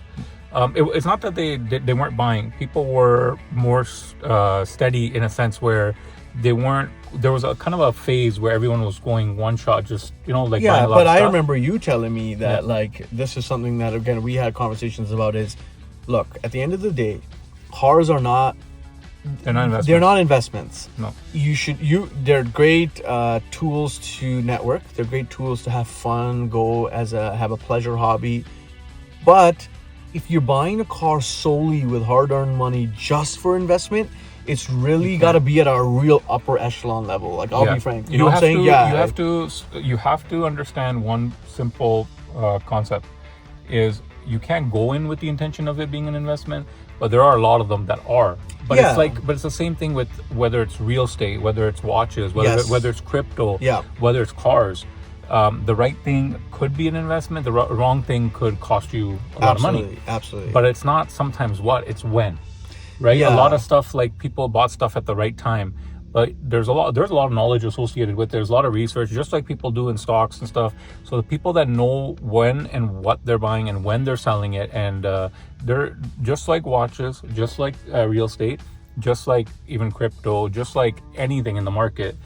It's not that they weren't buying. People were more steady in a sense where they weren't. There was a kind of a phase where everyone was going one shot, just buying a lot of stuff. But I remember you telling me that like this is something that again we had conversations about. Is look, at the end of the day, cars are not. They're not investments. They're not investments. No. They're great tools to network. They're great tools to have fun, have a pleasure hobby, but if you're buying a car solely with hard-earned money just for investment, it's really got to be at a real upper echelon level. Like, I'll be frank. You know what I'm saying? You have to understand one simple concept is you can't go in with the intention of it being an investment, but there are a lot of them that are. But it's the same thing with whether it's real estate, whether it's watches, whether it's crypto, whether it's cars. The right thing could be an investment. The wrong thing could cost you a lot of money. Absolutely. But it's not sometimes it's when, right? Yeah. A lot of stuff, like people bought stuff at the right time, but there's a lot of knowledge associated with it. There's a lot of research, just like people do in stocks and stuff. So the people that know when and what they're buying and when they're selling it, and they're just like watches, just like real estate, just like even crypto, just like anything in the market.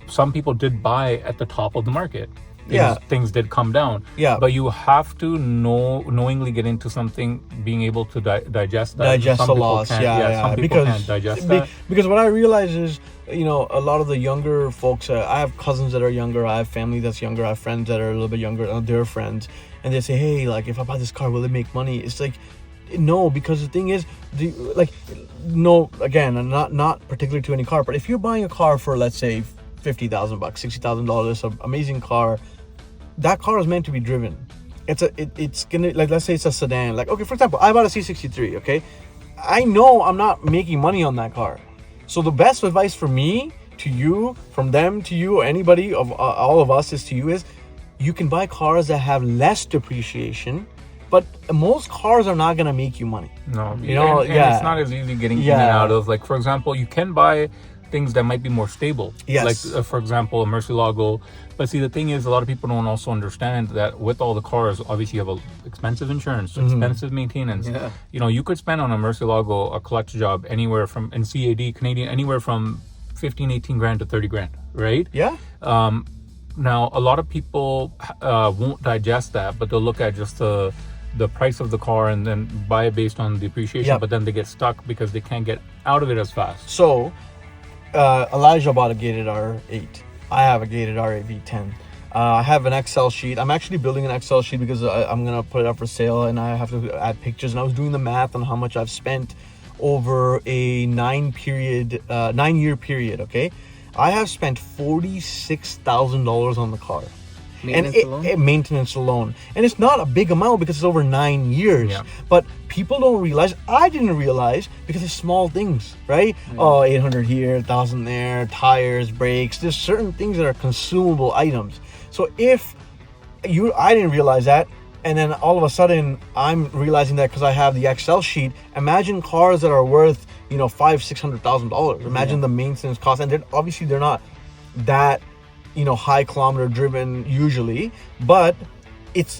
Some people did buy at the top of the market. Things did come down. Yeah. But you have to knowingly get into something, being able to digest that. Digest the loss. Some people can't digest that. Because what I realize is, a lot of the younger folks, I have cousins that are younger, I have family that's younger, I have friends that are a little bit younger, their friends, and they say, hey, like, if I buy this car, will it make money? It's like, no, because the thing is, again, not particular to any car, but if you're buying a car for, let's say, $50,000, $60,000, an amazing car, that car is meant to be driven. It's gonna, like, let's say it's a sedan. Like, okay, for example, I bought a C63, okay? I know I'm not making money on that car. So the best advice for me to you, from them to you, or anybody of all of us is to you, is you can buy cars that have less depreciation, But most cars are not gonna make you money. No, you know, and it's not as easy getting in and out of. Like, for example, you can buy things that might be more stable. Yes. Like, for example, a Murcielago. But see, the thing is, a lot of people don't also understand that with all the cars, obviously you have expensive insurance, expensive maintenance. Yeah. You know, you could spend on a Murcielago, a clutch job, anywhere from, in CAD, Canadian, anywhere from 15, 18 grand to 30 grand, right? Yeah. Now, a lot of people won't digest that, but they'll look at just the price of the car and then buy it based on the appreciation, Yep. but then they get stuck because they can't get out of it as fast. So, Elijah bought a gated R8. I have a gated R8 V10. I have an Excel sheet. I'm actually building an Excel sheet because I'm going to put it up for sale and I have to add pictures. And I was doing the math on how much I've spent over a 9-year period, okay? I have spent $46,000 on the car. Maintenance alone. And it's not a big amount because it's over 9 years. Yeah. But people don't realize, I didn't realize, because it's small things, right? Oh, 800 here, 1,000 there, tires, brakes. There's certain things that are consumable items. So I didn't realize that, and then all of a sudden I'm realizing that because I have the Excel sheet. Imagine cars that are worth, $500,000-$600,000. Imagine the maintenance cost, and they're not that high kilometer driven usually, but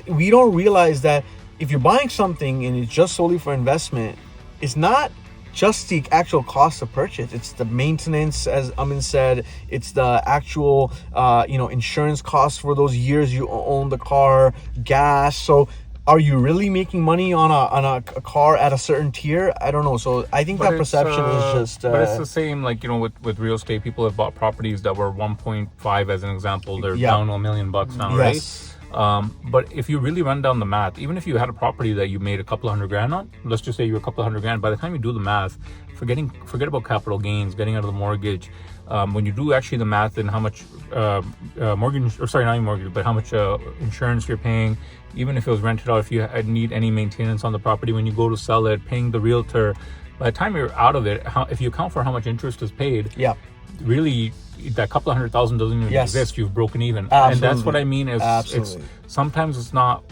we don't realize that if you're buying something and it's just solely for investment, it's not just the actual cost of purchase. It's the maintenance, as Aman said. It's the actual insurance costs for those years you own the car, gas. So are you really making money on a car at a certain tier? I don't know. So I think that perception is just... but it's the same, like, with real estate. People have bought properties that were 1.5 as an example. They're down to $1 million now, yes. right? But if you really run down the math, even if you had a property that you made a couple $100,000 on, let's just say you're a couple $100,000, by the time you do the math, forget about capital gains, getting out of the mortgage. When you do actually the math and how much mortgage, or sorry, not even mortgage, but how much insurance you're paying, even if it was rented out, if you need any maintenance on the property when you go to sell it, paying the realtor, by the time you're out of it, if you account for how much interest is paid, really that couple $100,000 doesn't even exist. You've broken even. Absolutely. And that's what I mean is it's sometimes it's not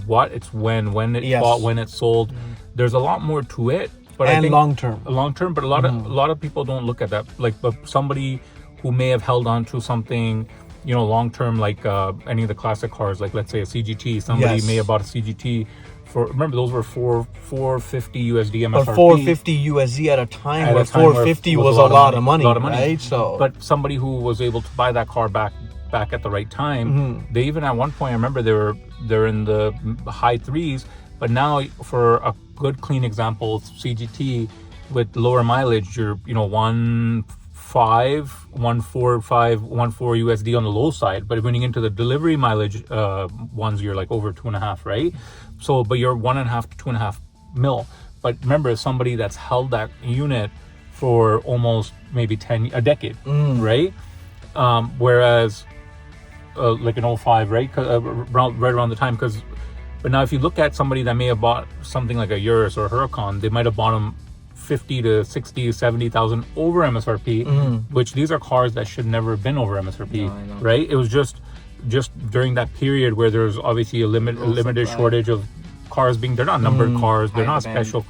what, it's when it's bought, when it's sold. There's a lot more to it. But I think long term, but a lot of people don't look at that. Like, but somebody who may have held on to something, long term, like any of the classic cars, like let's say a CGT. Somebody may have bought a CGT for, remember those were $450 USD MSRP. Or $450 USD at a time where $450 was a lot of money, right? So, but somebody who was able to buy that car back at the right time, they even at one point, I remember they're in the high threes. But now, for a good clean example, CGT with lower mileage, you're 1.4 USD on the low side. But when you get into the delivery mileage ones, you're like over 2.5, right? So, but you're 1.5 to 2.5 mil. But remember, somebody that's held that unit for almost maybe a decade, right? Whereas like an 05, right? Right around the time, But now, if you look at somebody that may have bought something like a Urus or a Huracan, they might have bought them 50 to 60, 70,000 over MSRP, which these are cars that should never have been over MSRP, right? It was just during that period where there's obviously a limited shortage of cars they're not numbered cars, they're not special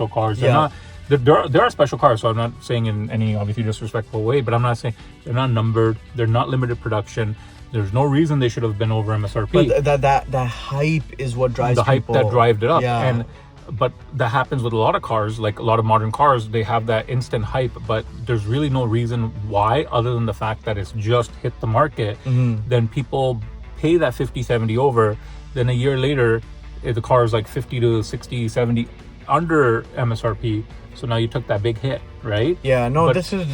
cars, they're not. There are special cars, so I'm not saying in any obviously disrespectful way, but I'm not saying they're not numbered, they're not limited production. There's no reason they should have been over MSRP. But that hype is what drives the hype that drives it up. Yeah. But that happens with a lot of cars, like a lot of modern cars. They have that instant hype, but there's really no reason why, other than the fact that it's just hit the market. Then people pay that 50, 70 over. Then a year later, the car is like 50 to 60, 70 under MSRP. So now you took that big hit, right? Yeah, no, this is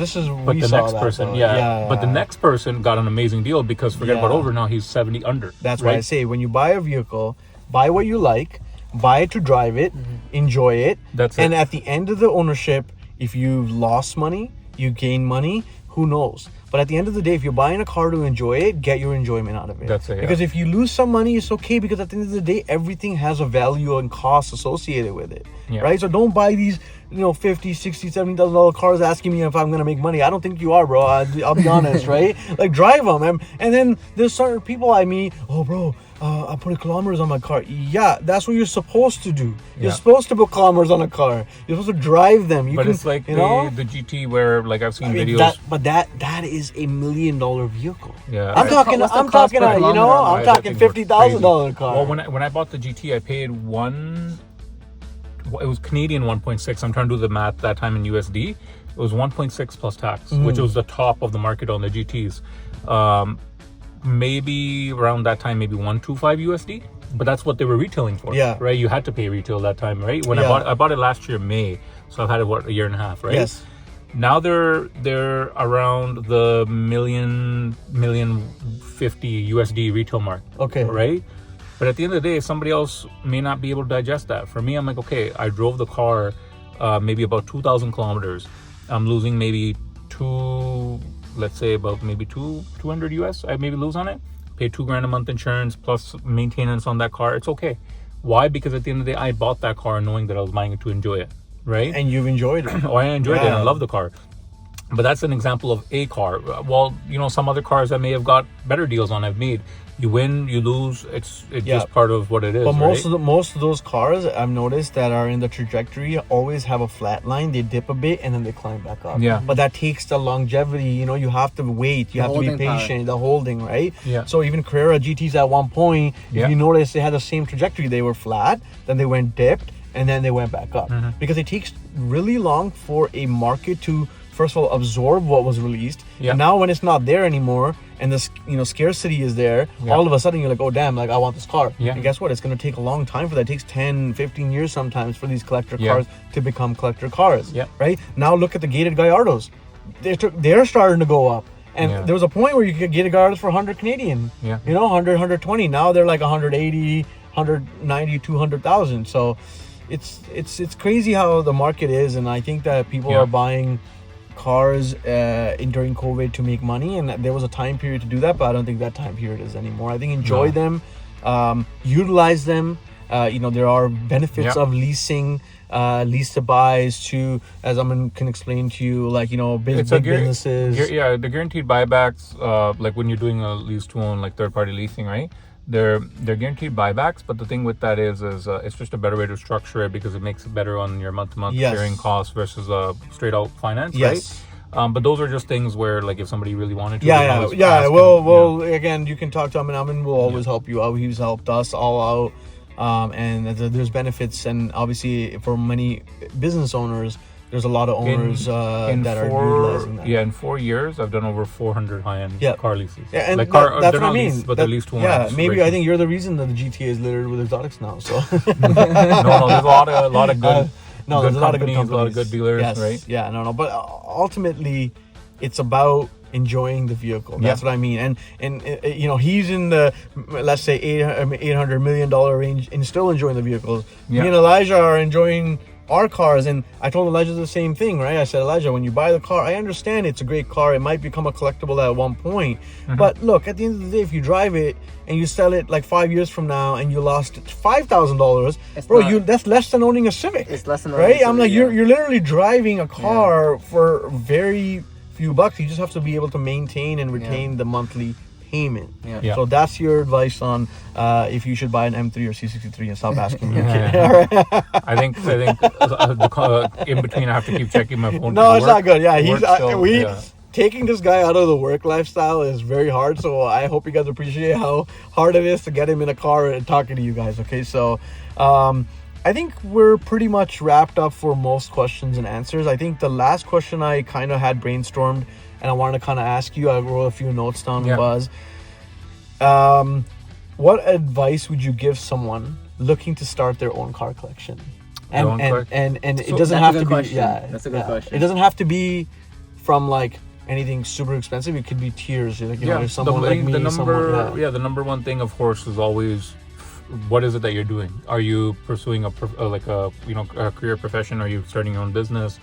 but the next person, but the next person got an amazing deal because forget about over, now he's 70 under. That's why I say, when you buy a vehicle, buy what you like, buy it to drive it, enjoy it. That's it. And at the end of the ownership, if you lost money, you gain money, who knows? But at the end of the day, if you're buying a car to enjoy it, get your enjoyment out of it. That's it. Because if you lose some money, it's okay, because at the end of the day, everything has a value and cost associated with it, right? So don't buy these, $50,000, $60,000, $70,000 cars asking me if I'm gonna make money. I don't think you are, bro. I'll be honest, right? Like, drive them, and then there's certain people I meet. Oh, bro, I put kilometers on my car. Yeah, that's what you're supposed to do. You're Yeah. supposed to put kilometers on a car. You're supposed to drive them. But it's like the GT where like I've seen videos. That is $1 million vehicle. Yeah. I'm talking, What's the cost per kilometer on I'm that? talking That thing was $50,000 car. Well, when I bought the GT, I paid it was Canadian 1.6. I'm trying to do the math that time in USD. It was 1.6 plus tax, which was the top of the market on the GTs. Maybe around that time, maybe 125 USD, but that's what they were retailing for. Yeah. Right. You had to pay retail that time, right? When Yeah. I bought it last year May, so I've had it a year and a half, right? Yes. Now they're around the million 50 USD retail mark. Okay. Right. But at the end of the day, somebody else may not be able to digest that. For me, I'm like, okay, I drove the car maybe about 2,000 kilometers. I'm losing maybe let's say about maybe 200 US I maybe lose on it. Pay $2,000 a month insurance plus maintenance on that car. It's okay. Why? Because at the end of the day, I bought that car knowing that I was buying it to enjoy it, right? And you've enjoyed it. Oh, I enjoyed it and I love the car. But that's an example of a car. Well, some other cars I may have got better deals on I've made. You win, you lose. It's just part of what it is. But right? most of those cars I've noticed that are in the trajectory always have a flat line. They dip a bit and then they climb back up. Yeah. But that takes the longevity. You have to wait. You have to be patient. The holding, right? Yeah. So even Carrera GTs at one point, if you notice, they had the same trajectory. They were flat, then they went dipped, and then they went back up. Because it takes really long for a market to first of all absorb what was released. Yeah. And now when it's not there anymore and the scarcity is there, all of a sudden you're like, oh damn, like I want this car. Yeah. And guess what? It's going to take a long time for that. It takes 10, 15 years sometimes for these collector cars to become collector cars. Yeah. Right? Now look at the gated Gallardos. They're starting to go up. And there was a point where you could get a Gallardos for 100 Canadian. Yeah. 100, 120. Now they're like 180, 190, 200,000. So it's crazy how the market is, and I think that people are buying cars during COVID to make money, and there was a time period to do that, but I don't think that time period is anymore. I think enjoy them, utilize them. There are benefits of leasing, lease to buys to, as Aman can explain to you, like big businesses. The guaranteed buybacks, like when you're doing a lease to own, like third party leasing, right? They're guaranteed buybacks, but the thing with that is it's just a better way to structure it because it makes it better on your month-to-month carrying costs versus straight out finance, right? But those are just things where, like, if somebody really wanted to, well, again, you can talk to Aman. Aman will always help you out. He's helped us all out, and there's benefits, and obviously for many business owners, there's a lot of owners that are utilizing that. Yeah, in 4 years, I've done over 400 high-end car leases. Yeah, and like that's what I mean. Leased, but they're leased to own. Yeah, maybe I think you're the reason that the GTA is littered with exotics now. So no, there's a lot of good. There's a lot of good companies, a lot of good dealers, right? Yeah, but ultimately, it's about enjoying the vehicle. That's what I mean. And he's in the, let's say, $800 million range and still enjoying the vehicles. Me and Elijah are enjoying our cars, and I told Elijah the same thing, right? I said, Elijah, when you buy the car, I understand it's a great car. It might become a collectible at one point. But look, at the end of the day, if you drive it and you sell it like 5 years from now and you lost $5,000, bro, that's less than owning a Civic. It's less than right? I'm like, you're literally driving a car for very few bucks. You just have to be able to maintain and retain the monthly payment. So that's your advice on if you should buy an M3 or C63 and stop asking me. I think in between I have to keep checking my phone. No, it's not good. Yeah, taking this guy out of the work lifestyle is very hard. So I hope you guys appreciate how hard it is to get him in a car and talking to you guys. Okay, so I think we're pretty much wrapped up for most questions and answers. I think the last question I kind of had brainstormed and I wanted to kind of ask you, I wrote a few notes down, was what advice would you give someone looking to start their own car collection? And it doesn't have to be that's a good question. It doesn't have to be from like anything super expensive. It could be tiers, like if someone like me, the number one thing, of course, is always what is it that you're doing? Are you pursuing a career profession? Are you starting your own business?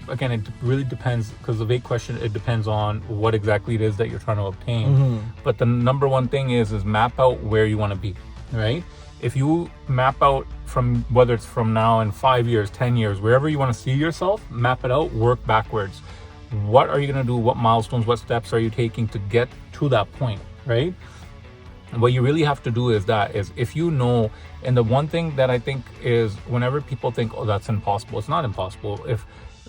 Again, it really depends, because the vague question, it depends on what exactly it is that you're trying to obtain. But the number one thing is map out where you want to be, right? If you map out from whether it's from now in 5 years, 10 years, wherever you want to see yourself, map it out, work backwards. What are you going to do? What milestones, what steps are you taking to get to that point, right? what you really have to do is if you know, and the one thing that I think is whenever people think, oh, that's impossible, it's not impossible.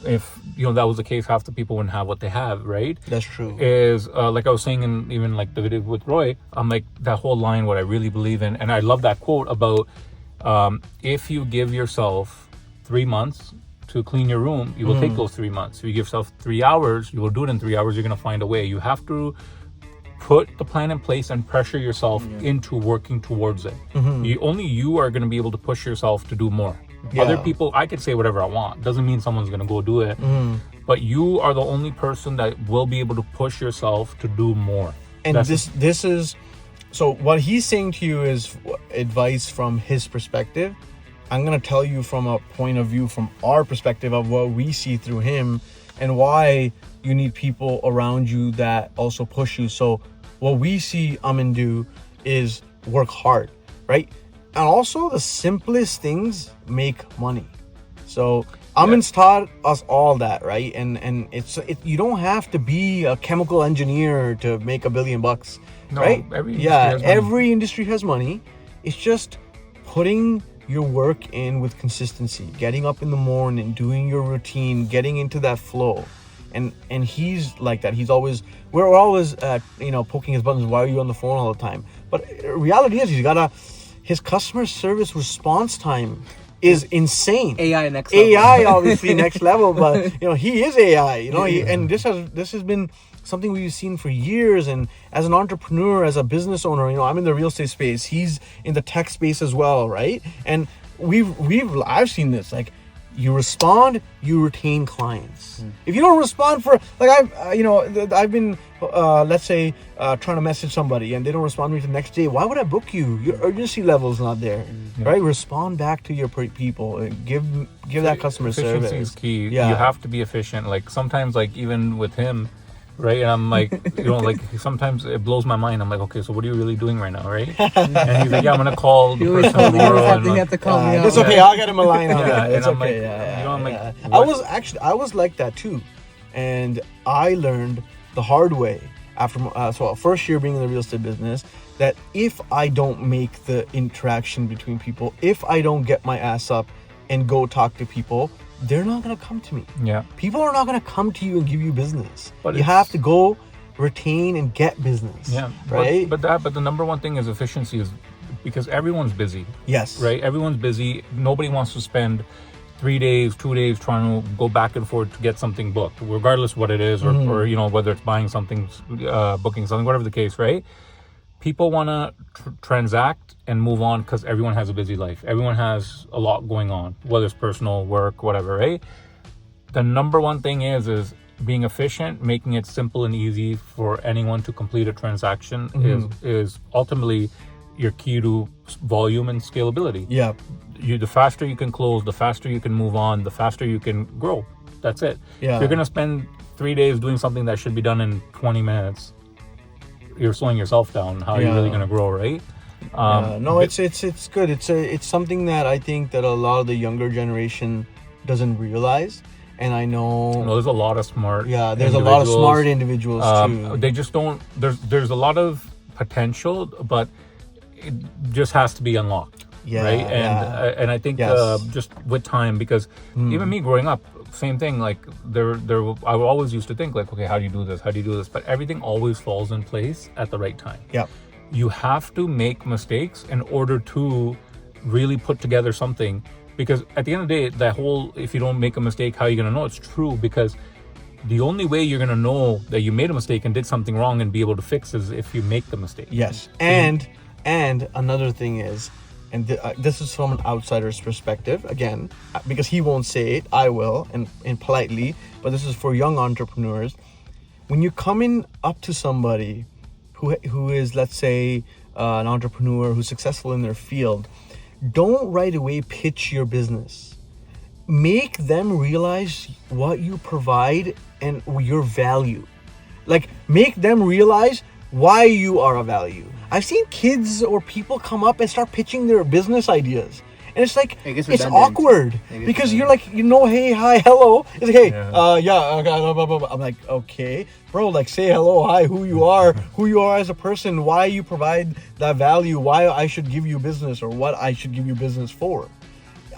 If you know that was the case, half the people wouldn't have what they have, right? That's true. Is like I was saying in even like the video with Roy, I'm like, that whole line, what I really believe in, and I love that quote about if you give yourself 3 months to clean your room, you will take those 3 months. If you give yourself 3 hours, you will do it in 3 hours. You're going to find a way. You have to put the plan in place and pressure yourself into working towards it. Only you are going to be able to push yourself to do more. Other people, I could say whatever I want. Doesn't mean someone's going to go do it. But you are the only person that will be able to push yourself to do more. And this is, so what he's saying to you is advice from his perspective. I'm going to tell you from a point of view, from our perspective of what we see through him and why you need people around you that also push you. So what we see Aman do is work hard, right? And also the simplest things make money. So Aman's taught us all that, right? And it's you don't have to be a chemical engineer to make $1 billion, right? Every industry has money. It's just putting your work in with consistency, getting up in the morning, doing your routine, getting into that flow. And he's like that. We're always poking his buttons. Why are you on the phone all the time? But reality is his customer service response time is insane. AI next level. AI obviously next level, but he is AI. And this has been something we've seen for years. And as an entrepreneur, as a business owner, I'm in the real estate space. He's in the tech space as well, right? And I've seen this. Like, you respond, you retain clients. If you don't respond for, like, I've been let's say trying to message somebody and they don't respond to me the next day, why would I book you? Your urgency level is not there, right? Respond back to your people and give that customer service. Efficiency is key. You have to be efficient. Like sometimes, like even with him, right? And I'm like, like sometimes it blows my mind. I'm like, okay, so what are you really doing right now, right? And he's like, yeah, I'm gonna call the person tomorrow. You have to call me out. It's okay. I'll get him a line on that. It's and I'm okay. I'm like, I was like that too, and I learned the hard way after first year being in the real estate business, that if I don't make the interaction between people, if I don't get my ass up and go talk to people, they're not going to come to me. Yeah. People are not going to come to you and give you business. But you have to go retain and get business. Yeah. Right. But the number one thing is efficiency, is because everyone's busy. Yes. Right. Everyone's busy. Nobody wants to spend 3 days, 2 days trying to go back and forth to get something booked, regardless what it is, or whether it's buying something, booking something, whatever the case, right? People want to transact and move on because everyone has a busy life. Everyone has a lot going on, whether it's personal, work, whatever, right? The number one thing is being efficient, making it simple and easy for anyone to complete a transaction is ultimately your key to volume and scalability. Yeah. The faster you can close, the faster you can move on, the faster you can grow. That's it. Yeah. If you're going to spend 3 days doing something that should be done in 20 minutes, you're slowing yourself down. How are you really going to grow, right? It's good. It's something that I think that a lot of the younger generation doesn't realize. And I know there's a lot of smart there's a lot of smart individuals too. They just don't, there's a lot of potential, but it just has to be unlocked. Right. And I think just with time, because even me growing up, same thing, like I always used to think like, okay, how do you do this, but everything always falls in place at the right time. You have to make mistakes in order to really put together something, because at the end of the day, if you don't make a mistake, how are you going to know it's true? Because the only way you're going to know that you made a mistake and did something wrong and be able to fix is if you make the mistake. Yes. And another thing is, and this is from an outsider's perspective, again, because he won't say it, I will, and politely, but this is for young entrepreneurs. When you're coming up to somebody who is, let's say, an entrepreneur who's successful in their field, don't right away pitch your business. Make them realize what you provide and your value. Like, make them realize why you are a value. I've seen kids or people come up and start pitching their business ideas, and it's like It gets it's redundant. awkward because you're like, hey, hi, hello. It's like, hey, blah, blah, blah. I'm like, okay, bro, like say hello, hi, who you are as a person, why you provide that value, why I should give you business or what I should give you business for.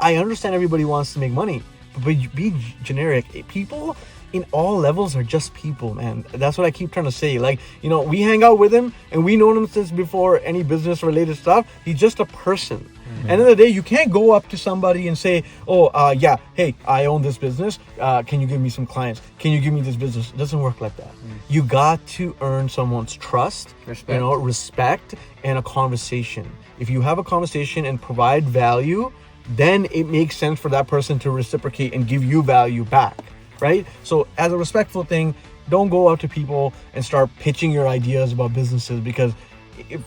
I understand everybody wants to make money, but be generic. People in all levels are just people, man. That's what I keep trying to say. Like, we hang out with him and we know him since before any business related stuff. He's just a person. End of the day, you can't go up to somebody and say, hey, I own this business. Can you give me some clients? Can you give me this business? It doesn't work like that. You got to earn someone's trust, respect, and a conversation. If you have a conversation and provide value, then it makes sense for that person to reciprocate and give you value back, right? So as a respectful thing, don't go out to people and start pitching your ideas about businesses because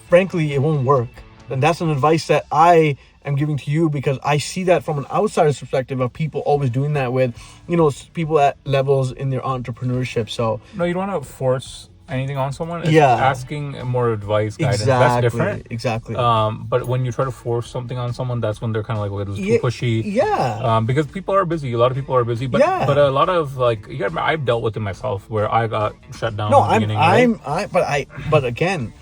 frankly, it won't work. And that's an advice that I am giving to you because I see that from an outsider's perspective of people always doing that with, people at levels in their entrepreneurship. So no, you don't want to force anything on someone. It's Yeah. asking more advice, guidance. That's different. Exactly. But when you try to force something on someone, that's when they're kind of like, okay, this is too pushy. Yeah. Because people are busy. A lot of people are busy. But but a lot of I've dealt with it myself where I got shut down. No, in the beginning, but again,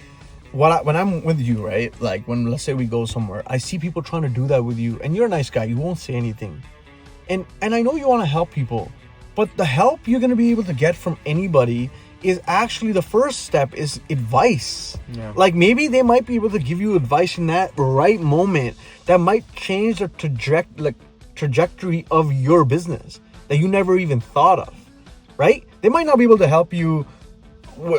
when I'm with you, right? Like when let's say we go somewhere, I see people trying to do that with you, and you're a nice guy. You won't say anything, and I know you want to help people, but the help you're gonna be able to get from anybody is actually the first step is advice. Yeah. Like maybe they might be able to give you advice in that right moment that might change the trajectory of your business that you never even thought of, right? They might not be able to help you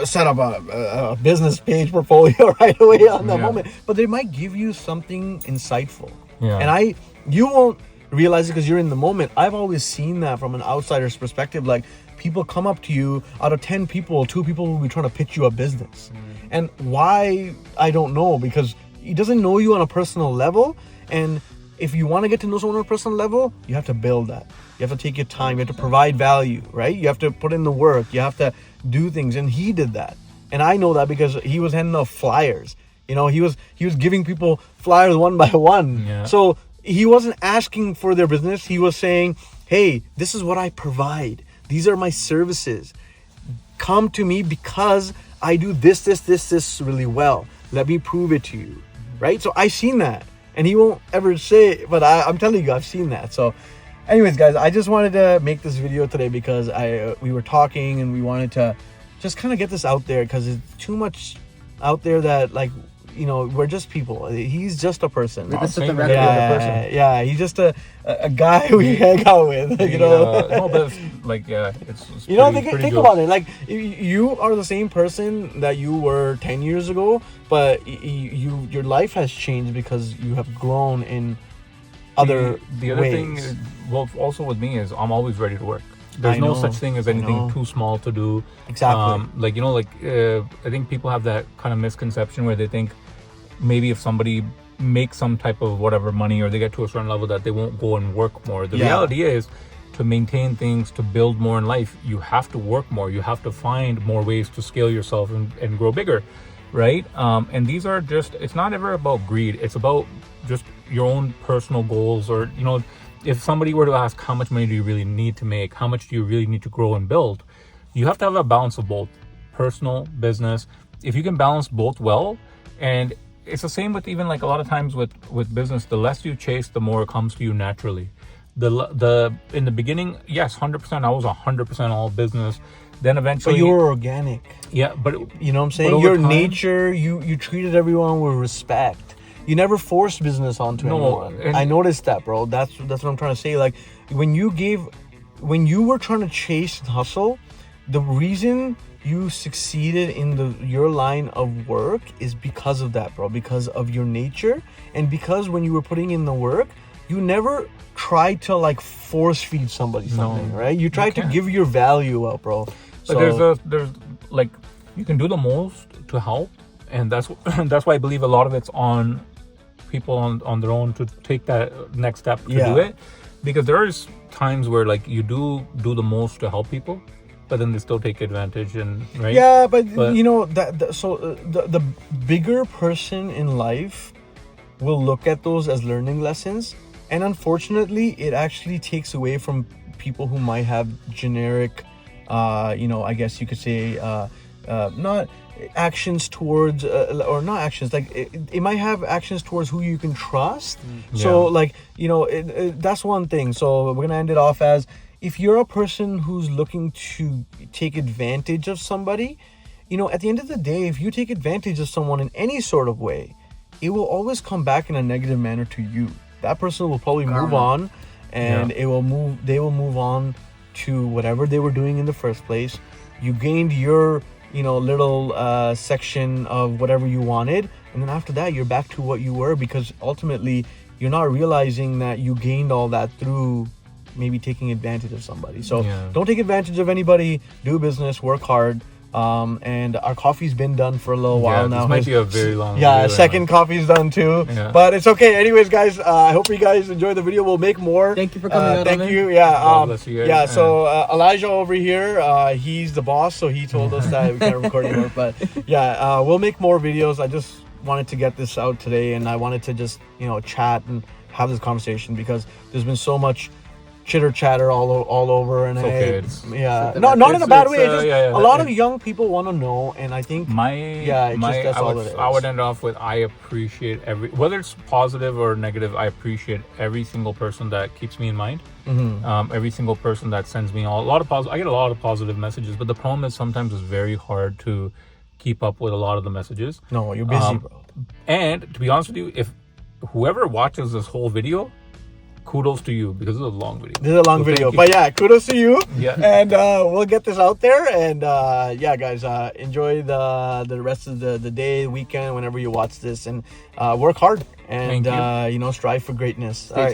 set up a business page portfolio right away on that moment, but they might give you something insightful. Yeah. And you won't realize it because you're in the moment. I've always seen that from an outsider's perspective. Like people come up to you, out of 10 people, 2 people will be trying to pitch you a business. And why, I don't know, because he doesn't know you on a personal level. And if you want to get to know someone on a personal level, you have to build that. You have to take your time. You have to provide value, right? You have to put in the work. You have to do things. And he did that. And I know that because he was handing out flyers. He was giving people flyers one by one. Yeah. So he wasn't asking for their business. He was saying, hey, this is what I provide. These are my services. Come to me because I do this really well. Let me prove it to you, right? So I seen that. And he won't ever say it, but I'm telling you, I've seen that. So anyways, guys, I just wanted to make this video today because we were talking and we wanted to just kind of get this out there because it's too much out there that we're just people. He's just a person. This is the record of the person. Yeah, he's just a guy we hang out with, no, but it's think about it. Like you are the same person that you were 10 years ago, but your life has changed because you have grown in other the other ways. thing is, also with me is I'm always ready to work. There's no such thing as anything too small to do. Exactly. I think people have that kind of misconception where they think maybe if somebody makes some type of whatever money or they get to a certain level that they won't go and work more. The reality is, to maintain things, to build more in life, you have to work more. You have to find more ways to scale yourself and grow bigger, right? And these are it's not ever about greed. It's about just your own personal goals. Or, if somebody were to ask, how much money do you really need to make? How much do you really need to grow and build? You have to have a balance of both, personal, business. If you can balance both well, and it's the same with even a lot of times with business, the less you chase, the more it comes to you naturally. In the beginning, yes, 100%, I was 100% all business. Then eventually, but you were organic. Yeah, but you know what I'm saying? Your nature, you treated everyone with respect. You never forced business onto anyone. I noticed that, bro. That's what I'm trying to say. Like when you were trying to chase and hustle, the reason you succeeded in your line of work is because of that, bro. Because of your nature, and because when you were putting in the work, you never tried to force feed somebody something, right? You tried to give your value out, bro. But there's you can do the most to help, and that's why I believe a lot of it's on people on their own to take that next step to do it, because there's times where you do the most to help people, but then they still take advantage, and right? Yeah, but the bigger person in life will look at those as learning lessons, And unfortunately, it actually takes away from people who might have generic, I guess you could say, not actions towards, or not actions, like it might have actions towards who you can trust. So that's one thing. So we're gonna end it off as, if you're a person who's looking to take advantage of somebody, at the end of the day, if you take advantage of someone in any sort of way, it will always come back in a negative manner to you. That person will probably move on, and they will move on to whatever they were doing in the first place. You gained your little section of whatever you wanted, and then after that you're back to what you were, because ultimately you're not realizing that you gained all that through maybe taking advantage of somebody. So don't take advantage of anybody. Do business, work hard. And our coffee's been done for a little while now. This might be a very long video. Second coffee's done too. But it's okay. Anyways, guys, I hope you guys enjoyed the video. We'll make more. Thank you for coming out. Thank you. So Elijah over here, he's the boss, so he told us that we can't record anymore. But we'll make more videos. I just wanted to get this out today, and I wanted to just chat and have this conversation, because there's been so much chitter chatter all over, and not in a bad way. A lot of young people want to know, and I think I would end off with, I appreciate whether it's positive or negative, I appreciate every single person that keeps me in mind. Every single person that sends me I get a lot of positive messages, but the problem is sometimes it's very hard to keep up with a lot of the messages. No, you're busy, bro. And to be honest with you, if whoever watches this whole video, kudos to you, because it's a long video. This is a long video, but kudos to you. And we'll get this out there, and guys, enjoy the rest of the day, weekend, whenever you watch this, and work hard, and strive for greatness. All right.